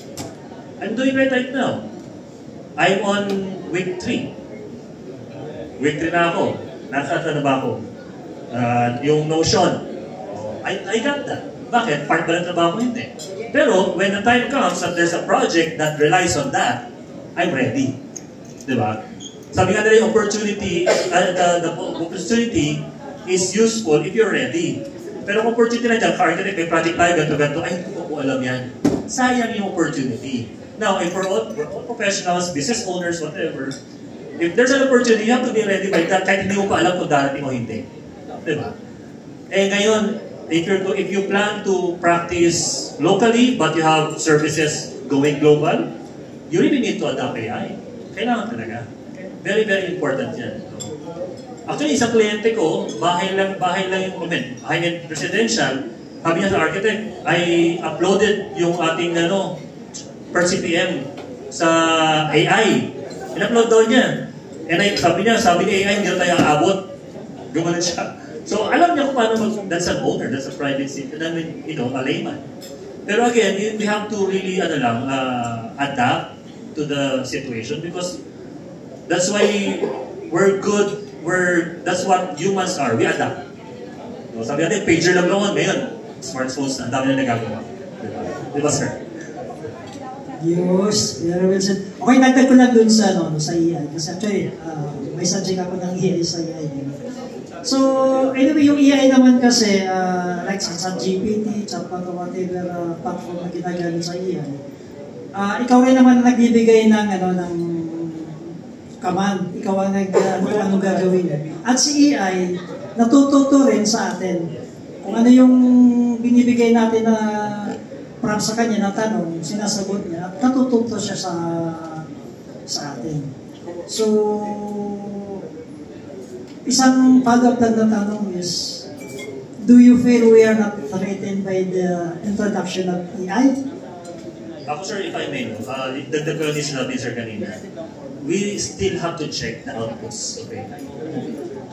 I'm doing it right now. I'm on week 3. Week 3 na ako. Nakakata na ba ako? Yung Notion. I got that. Bakit? Part ba ng trabaho ko? Hindi. Pero, when the time comes that there's a project that relies on that, I'm ready. Diba? Sabi nga nila yung opportunity, the opportunity is useful if you're ready. Pero kung opportunity na dyan, ka-architect, may project tayo, ganito, ay, hindi ko po alam yan. Sayang yung opportunity. Now, if we're all professionals, business owners, whatever, if there's an opportunity, you have to be ready by that, kahit hindi mo pa alam kung darating o hindi. Diba? Eh ngayon, if you plan to practice locally, but you have services going global, you really need to adapt AI. Kailangan talaga. Very, very important yan. Actually, isang kliyente ko, bahay lang yung high-end residential, sabi niya sa architect, I uploaded yung ating per CPM sa AI. In-upload daw niya. And sabi ni AI, hindi tayo aabot. Gumanon siya. So, alam niya kung paano that's an owner, that's a private city, a layman. Pero again, we have to really, adapt to the situation because that's why we're good, that's what humans are, we adapt. So, sabi natin, pager lang naman, ngayon, smartphones na, ang dami na nagagawa. Diba, sir? Yes, very well said. Okay, nagtag ko lang dun sa AI. Kasi actually, may subject ako ng AI sa AI. So, anyway, yung AI naman kasi, like sa GPT, Chatbot, or whatever platform na ginagamit sa AI, ikaw rin naman nagbibigay ng command. Ikaw ang ano gagawin. At si AI, natututo rin sa atin. Kung ano yung binibigay natin na prompt sa kanya na tanong, sinasagot niya, at natututo siya sa atin. So, isang follow-up lang na tanong is, do you feel we are not threatened by the introduction of AI? Ako, sir, if I may, dagdag ko din sinabi, sir, kanina. We still have to check the outputs of AI.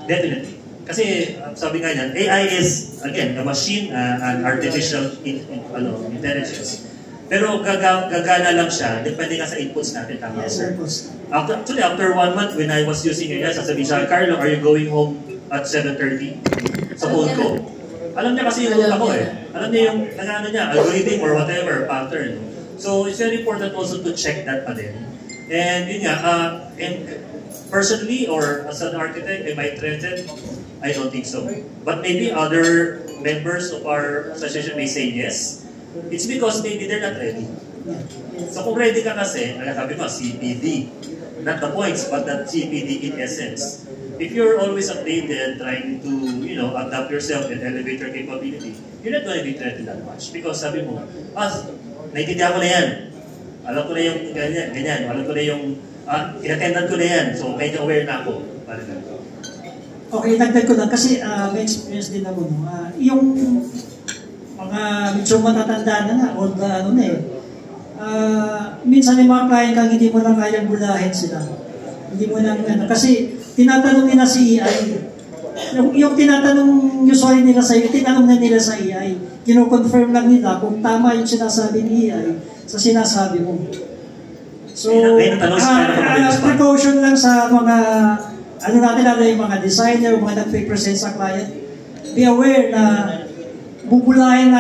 Definitely. Kasi, sabi nga niyan, AI is, again, a machine, an artificial intelligence. Pero gagana lang siya, depende nga sa inputs natin. Tama, sir? Actually, after 1 month, when I was using AI, sasabihin siya, Carlo, are you going home at 7:30? Sa phone ko. Alam niya kasi yung ako Alam niya yung algorithm or whatever, pattern. So, it's very important also to check that pa din. And yun nga, and personally, or as an architect, am I threatened? I don't think so. But maybe other members of our association may say yes. It's because maybe they're not ready. So kung ready ka kasi, sabi mo, CPD. Not the points, but that CPD in essence. If you're always updated, trying to, adapt yourself and elevate your capability, you're not going to be threatened that much. Because sabi mo, naiintindihan ko na yan. Alam ko na yung ganyan. Alam ko na yung, inattendan ko na yan. So medyo aware na ako. Okay, dagdag ko lang kasi may experience din ako. Yung mga medyo matatanda na o minsan yung mga client kang hindi mo na kayang bulahin sila. Hindi mo na, kasi tinatanong nila si AI. Yung tinatanong usually nila sa iyo, tinanong na nila sa AI. Kino-confirm lang nila kung tama yung sinasabi ni AI sa sinasabi mo. So, precaution lang sa mga natin yung mga designer, mga nag-present sa client. Be aware na bubulahin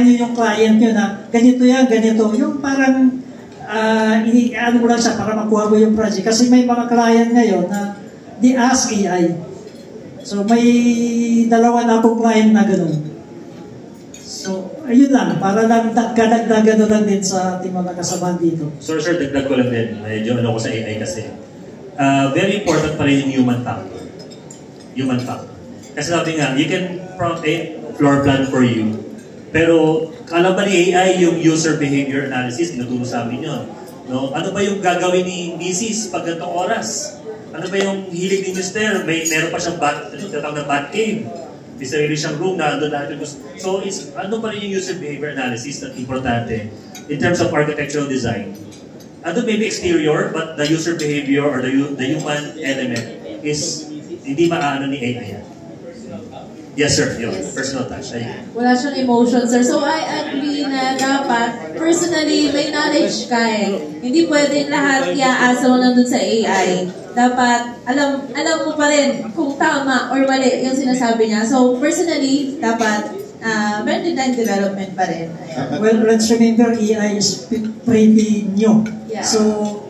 nyo yung client nyo na ganito yan, ganito. Yung parang, ano mo lang siya para makuha mo yung project. Kasi may mga client ngayon na they ask AI. So may dalawa na akong client na gano'n. So, ayun lang, para lang kadagdagan lang din sa ating mga kasamahan dito. Sir, dagdag ko lang din. Medyo ano ko sa AI kasi. Very important pa rin yung human factor. Human factor. Kasi sabi nga, you can prompt a floor plan for you. Pero, kala ba ni AI yung user behavior analysis, tinuturo sa amin yun. No? Ano ba yung gagawin ni Mrs. pag ganitong oras? Ano ba yung hilig ni Mr.? Meron pa siyang tinatawag na bat cave. May sarili siyang room na doon natin gusto. So, ano pa rin yung user behavior analysis na importante in terms of architectural design? Ano maybe exterior, but the user behavior or the human element is hindi maaano ni AI yan. Yes, sir. Yun. Personal touch. Ayun. Wala siyang emotion, sir. So, I agree na dapat, personally, may knowledge ka eh. Hindi pwede lahat iaasa mo nandun sa AI. Dapat, alam mo pa rin kung tama or mali yung sinasabi niya. So, personally, dapat, brand development pa rin. Ayan. Well, let's remember, AI is pretty new. Yeah. So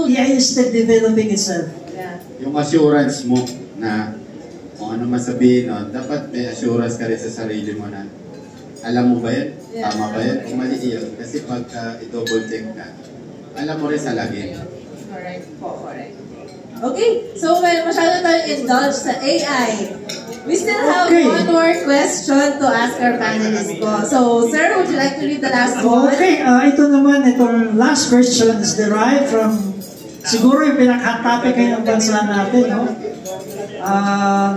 AI is still developing itself. Yeah. Yung assurance mo na kung ano masabihin nun, dapat may assurance ka rin sa sarili mo na alam mo ba yun? Yeah. Tama ba yun? Kung mali yun. Kasi pagka i-double check ka, alam mo rin sa lagin. Correct po, correct. Okay, so masyado tayong indulge sa AI. We still have one more question to ask our panelists po. So, sir, would you like to read the last one? Okay, ito naman, itong last question is derived from siguro yung pinaka-hot topic ngayong bansa natin, no?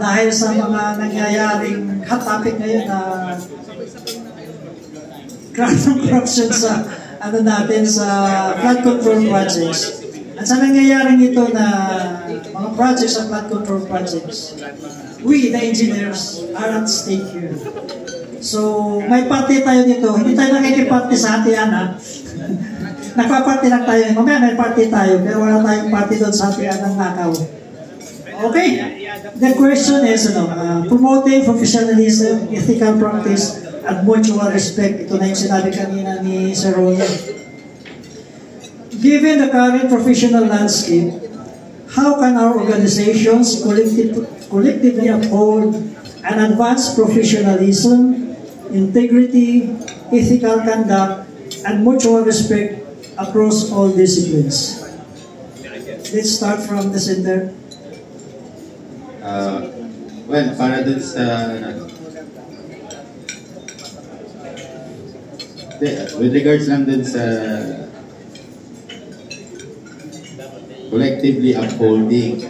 Dahil sa mga nangyayaring hot topic ngayon na corruption sa sa flood control projects. At sa nangyayaring ito na mga projects at flood control projects, we, the engineers, are at stake here. So, may party tayo dito. Hindi tayo nakikiparty sa hatian, ha? Nagpa-party lang tayo. Mamaya may party tayo, pero wala tayong party doon sa hatian ng nakaw. Okay. The question is, promoting professionalism, ethical practice, at mutual respect. Ito na yung sinabi kanina ni Sir Roland. Given the current professional landscape, how can our organizations collectively uphold and advance professionalism, integrity, ethical conduct, and mutual respect across all disciplines? Let's start from the center. Well, para dun sa with regards lang dun sa collectively upholding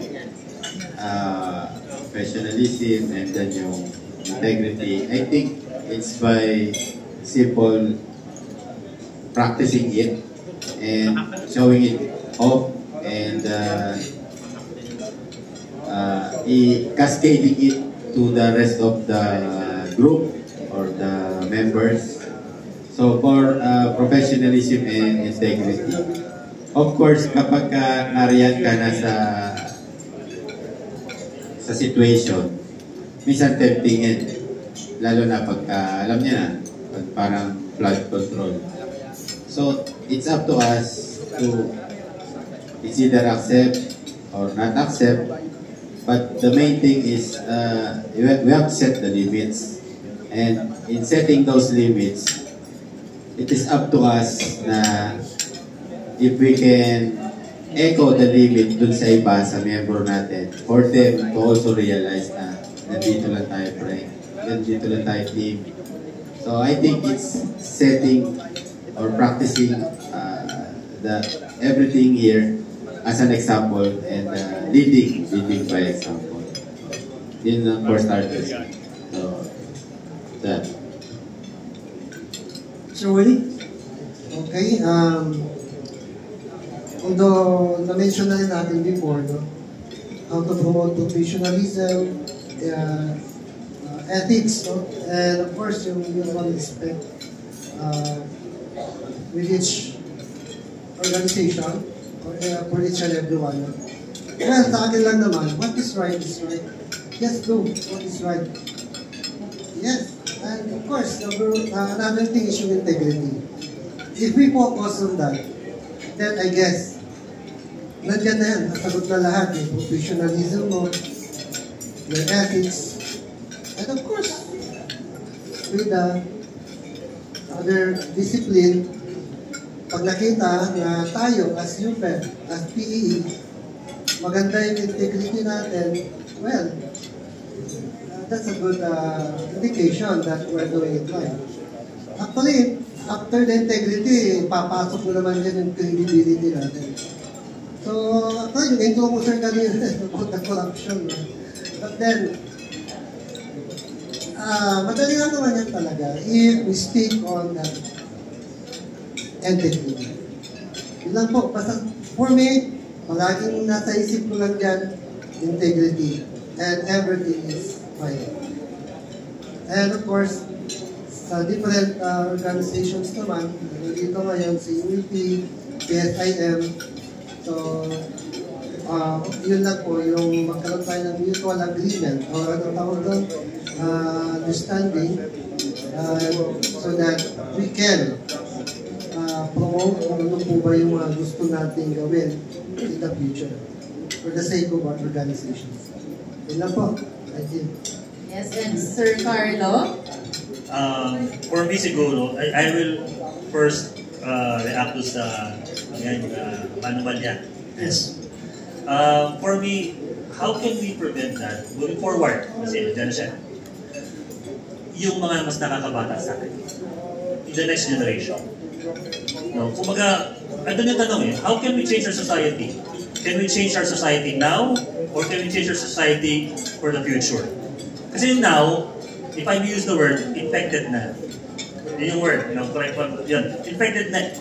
professionalism and then yung integrity, I think it's by simple practicing it and showing it off and cascading it to the rest of the group or the members. So for professionalism and integrity. Of course, kapag nariyan ka na sa situation, minsan tempting yan. Lalo na pagka, alam niya na, pag parang flood control. So, it's up to us to it's either accept or not accept. But the main thing is, we have to set the limits. And in setting those limits, it is up to us na if we can echo the limit dun sa iba, sa member natin, for them to also realize na nandito lang tayo, friend. Nandito lang tayo, team. So I think it's setting or practicing everything here as an example and leading by example. Yun for starters. So, that. So, Willie? Okay, although na-mention na rin natin before, no? How to promote professionalism, ethics, no? And of course, yung mutual respect with each organization for each and everyone. No? Well, sa akin lang naman, what is right is right. Just do what is right. Yes, and of course, another thing is yung integrity. If we focus on that, then I guess, nandiyan na yan, nasagot na lahat, yung professionalism mo, your ethics, and of course, with the other discipline, pag nakita na tayo as UPEP, as PEE, maganda yung integrity natin, well, that's a good indication that we're doing it right. Actually, after the integrity, papasok mo naman yan yung credibility natin. So, actually, yung intro ko sir kanina about the corruption. But then, madali lang naman yan talaga if we speak on integrity. Yun lang po. Basta, for me, palaging nasa isip ko lang dyan, integrity. And everything is fine. And of course, sa different organizations naman, dito ngayon si UP, PSIM, so yun lang po, yung magkaroon tayo ng mutual agreement or ano tawag doon, understanding, so that we can promote kung ano po ba yung mga gusto natin gawin in the future for the sake of our organizations. Yun lang po. Thank you. Yes, and Sir Carlo? For me siguro, I will first react to sa manual yan. Yes. For me, how can we prevent that moving forward? Kasi dyan siya. Yung mga mas nakakabata sa akin. In the next generation. No? Kumbaga, andun yung tanong how can we change our society? Can we change our society now? Or can we change our society for the future? Kasi now, if I use the word, infected na. Yun yung word, correct one. Yun, infected na.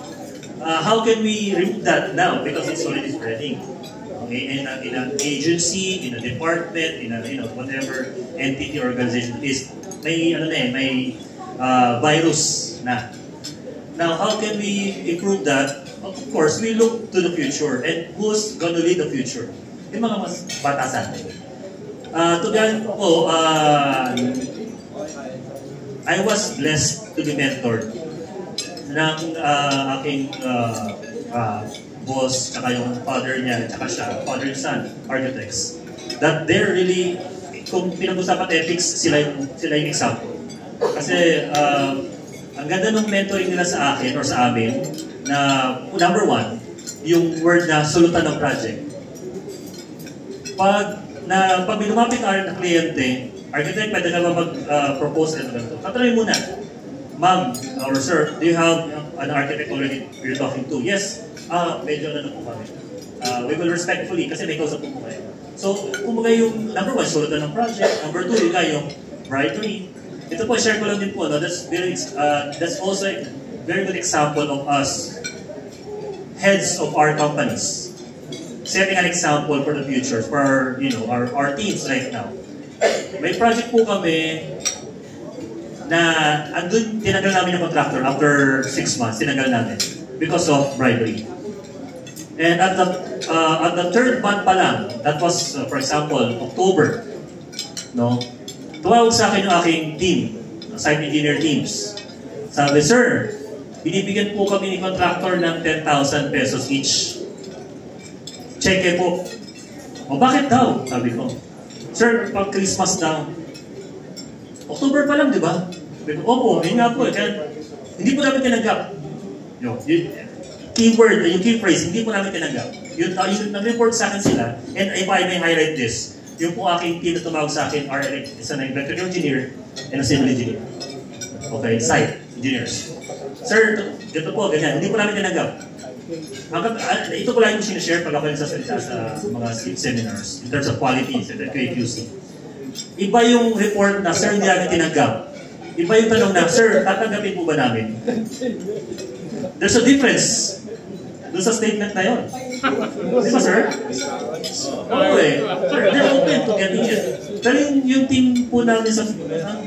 How can we remove that now? Because it's already spreading. Okay, in an agency, in a department, in a whatever entity or organization is, may virus na. Now, how can we improve that? Of course, we look to the future. And who's gonna lead the future? Yung mga mas bata sa atin. To be honest po, I was blessed to be mentored ng aking boss, tsaka yung father niya, tsaka siya, father and son, architects. That they're really, kung pinag-usapan ethics, sila yung example. Kasi ang ganda ng mentoring nila sa akin or sa amin, na number one, yung word na sulutan ng project. Pag lumapit na kliyente, architect, pwede ka ba mag-propose na ganito? Tatry muna. Ma'am or sir, do you have an architect already you're talking to? Yes. Medyo po kami. We will respectfully, kasi may kausap po kayo. So, kumbaga yung number one, sulutan ng project. Number two, yung bribery. Ito po, share ko lang din po. No? That's also a very good example of us, heads of our companies, setting an example for the future, for our teams right now. May project po kami na andun tinanggal namin yung contractor after 6 months, tinanggal namin because of bribery. And at the third month pa lang, that was for example October, no? Tumawag sa akin yung aking team, site engineer teams. Sabi, sir, binibigyan po kami ni contractor ng 10,000 pesos each. Check po. O bakit daw? Sabi ko. Sir, pag Christmas daw. October pa lang, di ba? Opo, yun nga po. Kaya, hindi po namin tinanggap. Yung keyword, yung key phrase, hindi po namin tinanggap. Yung nag-report sa akin sila, and if I may highlight this, yung po aking team na tumawag sa akin are an electrical engineer and a civil engineer. Okay, site engineers. Sir, ito po, ganyan. Hindi po namin tinanggap. Ito po lang yung sinishare pag ako nagsasalita sa mga seminars in terms of quality, sa QAQC. Iba yung report na, sir, hindi namin tinanggap. Iba yung tanong na, sir, tatanggapin po ba namin? There's a difference doon sa statement na yun. Di ba, sir? Oo eh. They're open to getting it. Pero yung team po namin sa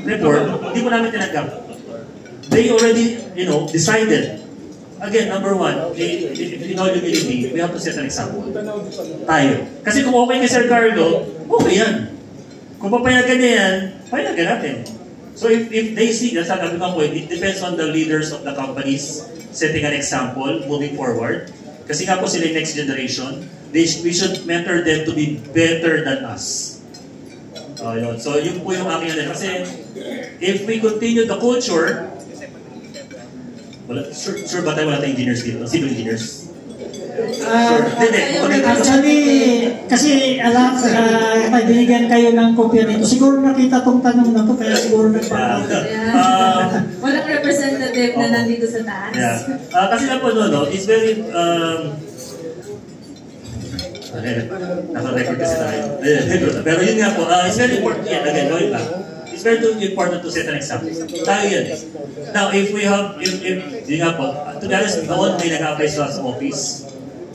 report, hindi po namin tinanggap. They already, decided. Again, number one, in all humility, we have to set an example. Tayo. Kasi kung okay kay Sir Carlo, okay yan. Kung papayagan niya yan, payagan natin. So if they see, sabi ko, it depends on the leaders of the companies setting an example moving forward. Kasi nga po sila yung next generation, we should mentor them to be better than us. Yun. So yun po yung aking ano. Kasi if we continue the culture, sure ba tayo wala tayong engineers dito? Civil engineers? Actually, kasi alam, binigyan kayo ng kopya nito. Siguro nakita tong tanong na to, kaya siguro nagpapalala. Walang representative na nandito sa taas. Kasi lang po, it's very, naka-record kasi tayo. Pero yun nga po, it's very important yan. Again, going back. It's very important to set an example. Tayo yan. Now, if we have, yun nga po, to be honest, noon may nag-apply sa office.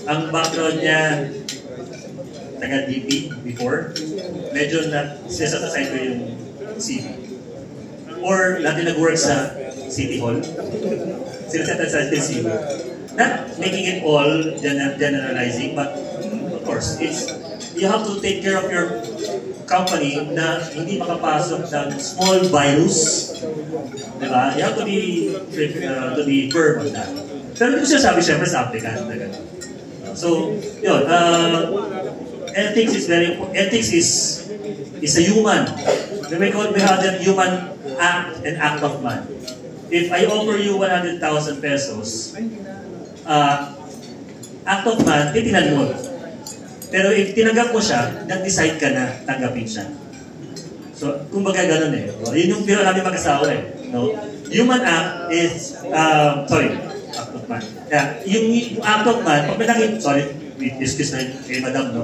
Ang background niya, taga-DP before, medyo set aside ko yung CV. Or natin nag-work sa City Hall, set aside yung CV. Not making it all generalizing, but of course, you have to take care of your company na hindi makapasok ng small virus. Diba? You have to be firm on that. Pero hindi ko siya sabi siyempre sa applicant na gano'n. So, yun, ethics is very important. Ethics is a human. We have that human act and act of man. If I offer you 100,000 pesos, act of man, titingnan mo. Pero if tinanggap mo siya, nag-decide ka na tanggapin siya. So, kumbaga ganun eh. Yun yung biro namin mag-asawa eh. No? Human act is, act of man. Yung act of man, pag may nakita, excuse na kay madam, no?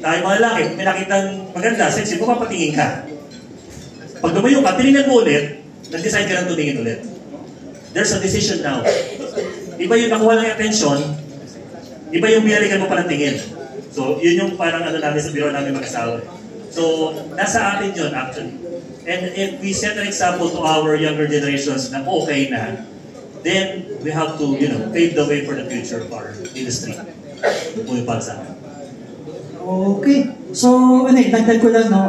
Tayo mga lalaki, may nakitang maganda, sexy mo, papatingin ka. Pag lumayo ka, tinignan mo ulit, nag-decide ka lang tumingin ulit. There's a decision now. Iba yung nakuha ng attention, iba yung binalikan mo pa ng tingin. So, yun yung parang ano namin sa biro namin mag-asawa. So, nasa atin yun actually. And if we set an example to our younger generations na okay na, then we have to, pave the way for the future of our industry. Yun po yung para sa akin. Okay. So, dagdag ko lang, no?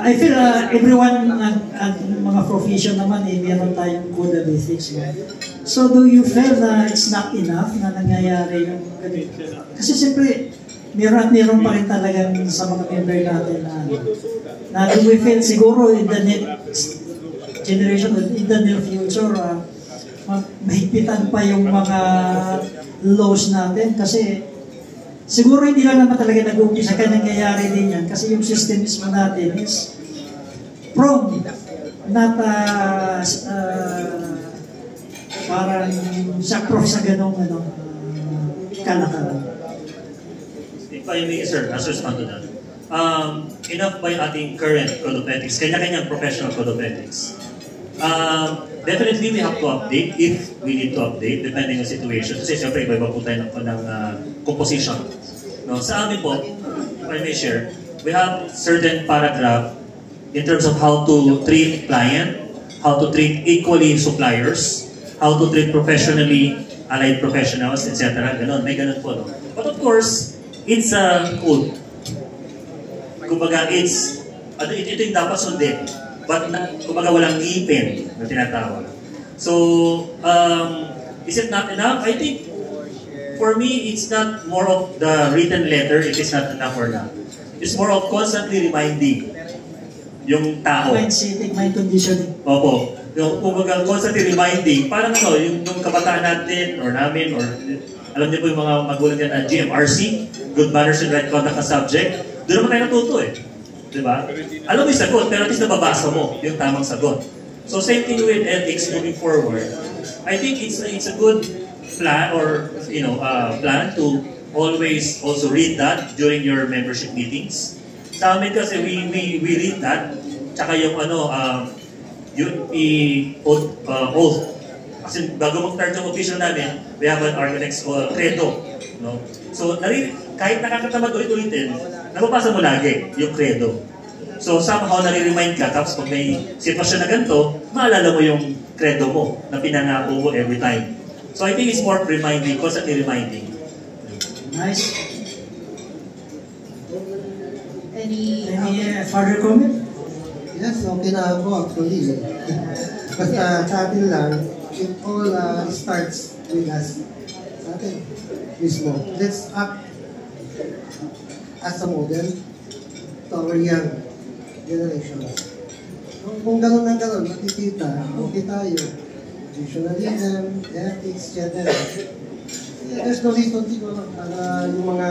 I feel everyone at mga profession naman, meron tayong code of ethics. No? So, do you feel na it's not enough na nangyayari yung ganito? Kasi siyempre, meron pa rin talagang sa mga member natin na do we feel siguro in the next generation, in the near future, mahigpitan pa yung mga laws natin kasi siguro hindi lang naman talaga nag-uumpisa kaya nangyayari din yan kasi yung system mismo natin is prone, not parang sakrof sa ganong kalakaran. If I may, sir, as respond to that. Enough by ating current code of ethics, kanya-kanyang professional code of ethics. Definitely we have to update if we need to update depending on situation. Kasi siyempre iba-iba po tayo ng composition. No, sa amin po, if I may share, we have certain paragraph in terms of how to treat client, how to treat equally suppliers, how to treat professionally allied professionals, etc. Ganon, may ganon po. No? But of course, it's a code. Kumbaga, ito yung dapat sundin. But kumbaga walang ngipin na tinatawag. So, is it not enough? I think, for me, it's not more of the written letter, it is not enough or not. It's more of constantly reminding yung tao. Mind conditioning. Opo. Yung kumbaga constantly reminding, parang yung kabataan natin, or namin, or alam niyo po yung mga magulang yan na GMRC, Good Manners and Right Conduct na subject, doon naman tayo natuto eh. Diba? Alam mo yung sagot, pero at least nababasa mo yung tamang sagot. So same thing with ethics moving forward. I think it's a good plan or plan to always also read that during your membership meetings. Sa amin kasi we read that, tsaka yung oath. Kasi bago mag-start yung official namin, we have an Argonex credo. No? So kahit nakakatamad ulit-ulitin, nababasa mo lagi yung credo. So somehow nare-remind ka, tapos pag may sitwasyon na ganito, maalala mo yung credo mo na pinangako mo every time. So I think it's more reminding, constantly reminding. Nice. Any further comment? Yes, okay na ako actually. Basta sa atin lang, it all starts with us. Sa atin mismo. Let's act as a model to our young generations. Kung gano'n na gano'n, makikita, okay tayo. Visionarism, ethics, etc. There's no reason siguro para yung mga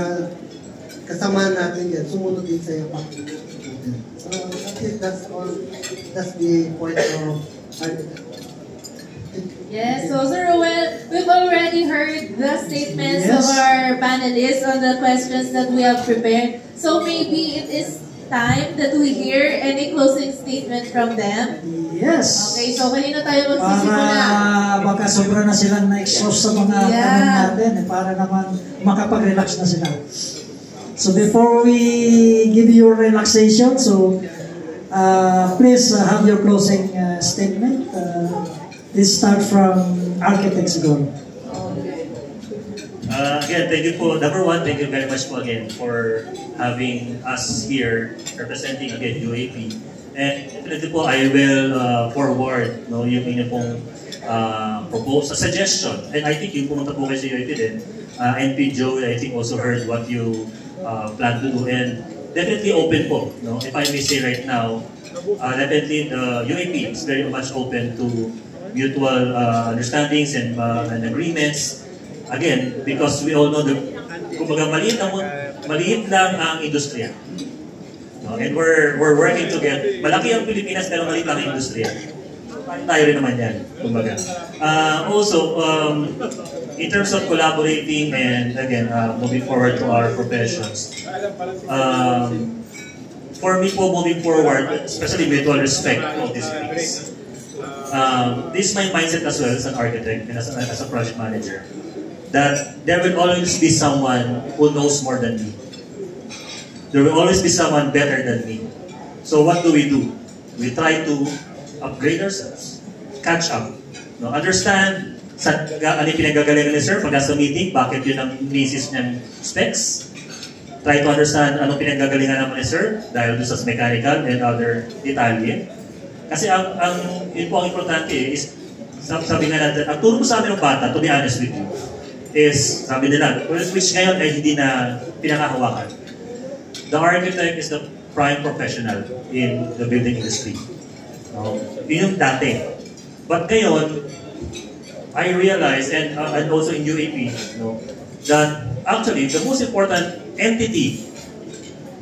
kasama natin yan, sumunod din sa yapak. So, that's all. That's the point of architect. Yes, so Sir Roel, we've already heard the statements Yes. of our panelists on the questions that we have prepared. So maybe it is time that we hear any closing statement from them. Yes. Okay, so kanino tayo magsisimula? Para baka sobra na silang na-exhaust sa mga tanong natin, para naman makapag-relax na sila. So before we give you relaxation, so please have your closing statement. Let's start from Architect siguro. Again, thank you po. Number one, thank you very much po again for having us here representing again UAP. And definitely po, I will forward yung inyong pong propose, a suggestion. And I think yung pumunta po kayo sa UAP din, NP Joe, I think also heard what you plan to do. And definitely open po. If I may say right now, definitely the UAP is very much open to mutual understandings and agreements. Again, because we all know that kumbaga maliit lang ang industriya. And we're working together. Malaki ang Pilipinas pero maliit lang ang industriya. Tayo rin naman yan, kumbaga. Also, in terms of collaborating and again, moving forward to our professions, for me po moving forward, especially mutual respect of these things. This is my mindset as well as an architect and as a project manager. That there will always be someone who knows more than me. There will always be someone better than me. So what do? We try to upgrade ourselves, catch up, understand ano yung pinagagalingan ni Sir pag nasa meeting, bakit yun ang misis niyang specs. Try to understand anong pinagagalingan naman ni Sir dahil doon sa mechanical and other detalye. Kasi yun po ang importante is, sabi nga natin, ang turo sa amin ng bata, to be honest with you, is, sabi nila, which ngayon ay hindi na pinakahawakan. The architect is the prime professional in the building industry. Yun yung dati. But ngayon, I realized, and also in UAP, that actually the most important entity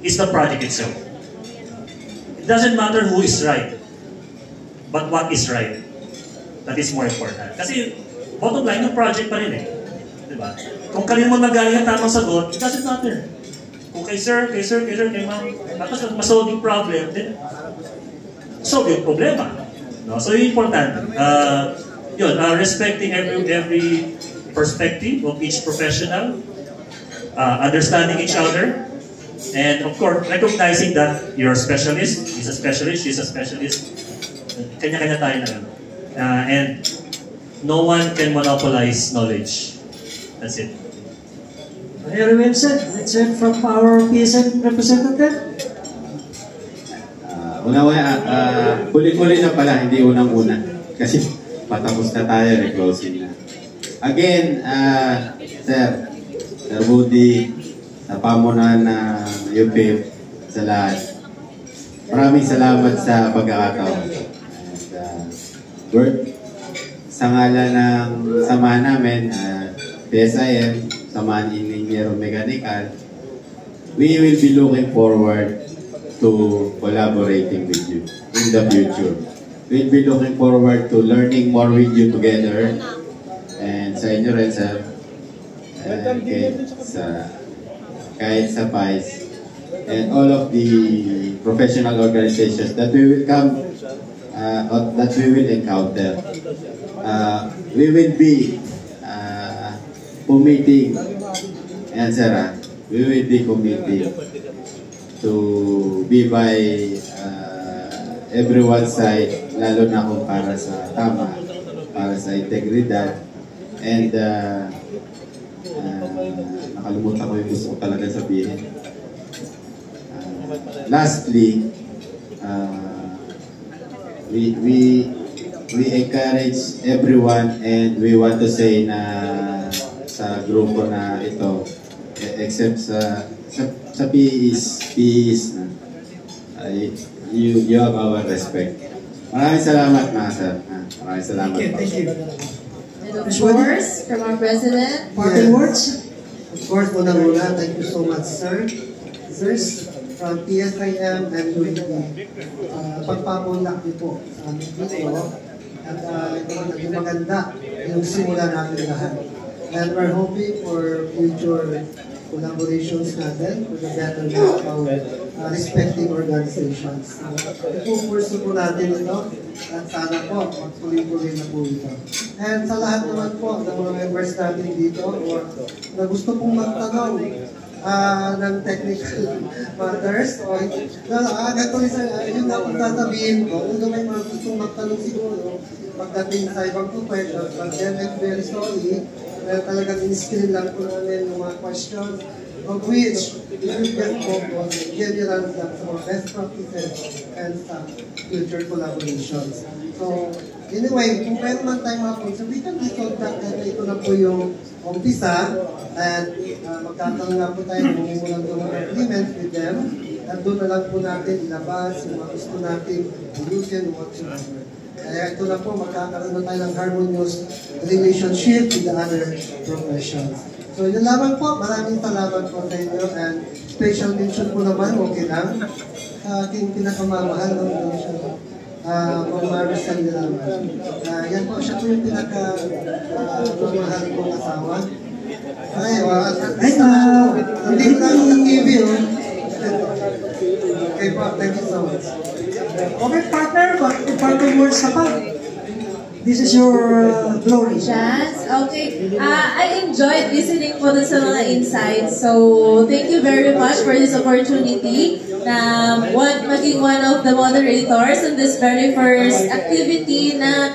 is the project itself. It doesn't matter who is right, but what is right. That is more important. Kasi bottom line, yung project pa rin eh. Diba? Kung kanino man magaling ang tamang sagot, it doesn't matter. Kung kay sir, kay ma'am, tapos masolve yung problem, then solve yung problema. So yun important. Respecting every perspective of each professional, understanding each other, and of course, recognizing that you're a specialist, he's a specialist, she's a specialist, kanya-kanya tayo na lang. And no one can monopolize knowledge. That's it. Very well said. Let's hear from our PSN representative. Huli-huli na pala, hindi unang-una. Kasi patapos na tayo, closing na. Again, Sir Woody, sa pamunuan ng UP, sa lahat. Maraming salamat sa pagkakataon. Sa ngalan ng samahan namin, PSIM, Samahan Engineer Mechanical, we will be looking forward to collaborating with you in the future. We'll be looking forward to learning more with you together. And sa inyo rin, sir, kahit sa PICE, and all of the professional organizations that we will come, that we will encounter. We will be committing, and sir, we will be committing to be by everyone's side, lalo na kung para sa tama, para sa integridad, and nakalimutan ko yung gusto ko talaga sabihin. Lastly, we encourage everyone and we want to say na sa grupo na ito, except sa PEs, you have our respect. Maraming salamat mga sir. Maraming salamat. Thank you. And of course, from our President. Parting words? Of course, muna, thank you so much, sir. Sirs, from PSIM and UAP, pagpapulak niyo po sa aming dito. At naging maganda yung simula natin lahat. And we're hoping for future collaborations natin for the betterment of our respective organizations. Ipupurso po natin ito at sana po magtuloy-tuloy na po ito. And sa lahat naman po ng mga members natin dito or na gusto pong magtanong ng technical matters o actually sir, yun na po sasabihin ko kung may mga gustong magtanong siguro pagdating sa ibang questions, but then I'm very sorry talagang in-screen lang po namin yung mga questions of which we will get focus general lang sa mga best practices and sa future collaborations. So, anyway, kung meron man tayo mga points, so we can resolve that na ito na po yung umpisa at magkakaroon nga po tayo ng mumulang mga agreements with them at doon na lang po natin ilabas yung mga gusto natin ayusin whatsoever. Kaya ito na po, magkakaroon na tayo ng harmonious relationship with the other professions. So yun lamang po, maraming salamat po sa inyo and special mention po naman, okay lang, sa aking pinakamamahal ng siya, Ma'am Maricel de Laman. Yan po, siya po yung pinakamamahal kong asawa. Ay, hindi ko lang sa TV, oh. Okay po, thank you so much. Okay, partner, but parting words na pa. This is your glory. Chance? Okay. I enjoyed listening po dun sa mga insights. So, thank you very much for this opportunity na maging one of the moderators in this very first activity na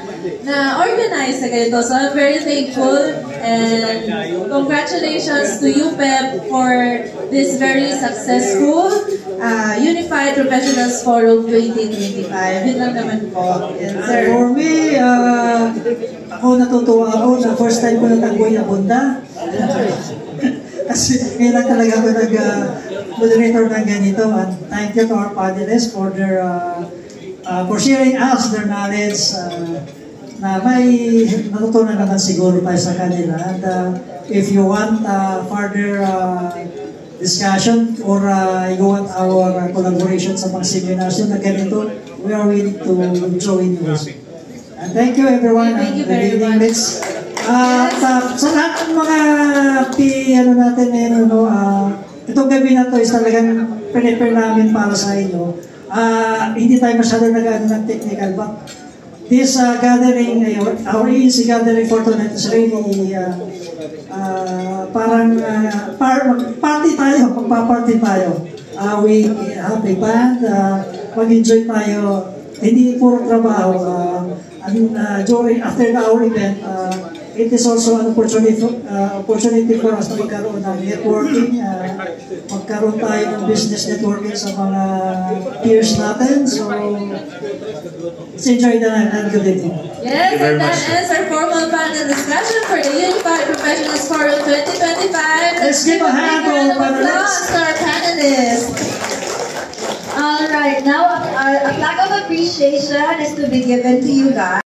organized na ganito. So, I'm very thankful and congratulations to UPEP for this very successful Unified Professionals Forum 2025. Yun lang naman po. Yes, sir. For me, ako natutuwa ako na first time ko natagboy na punta. Kasi ngayon lang talaga ako nag-moderator ng ganito. And thank you to our panelists for their for sharing us their knowledge na may natutunan naman siguro tayo sa kanila. And if you want further discussion or you want our collaboration sa mga seminars na ganito, we are willing to join you. And thank you everyone. Thank you very much. Sa lahat ng mga itong gabi na to is talagang prepare namin para sa inyo. Hindi tayo masyado nag-ano ng technical, but this gathering, our EEC gathering for tonight is really parang party tayo, magpa-party tayo. We have a band, mag-enjoy tayo, hindi puro trabaho. After our event, it is also an opportunity for us na magkaroon ng networking, magkaroon tayo ng business networking sa mga peers natin. So, let's enjoy the night and good evening. Yes, and that ends our formal panel discussion for the Unified Professionals Forum 2025. Let's give a hand to our panelists. To our panelists. All right, now a flag of appreciation is to be given to you guys.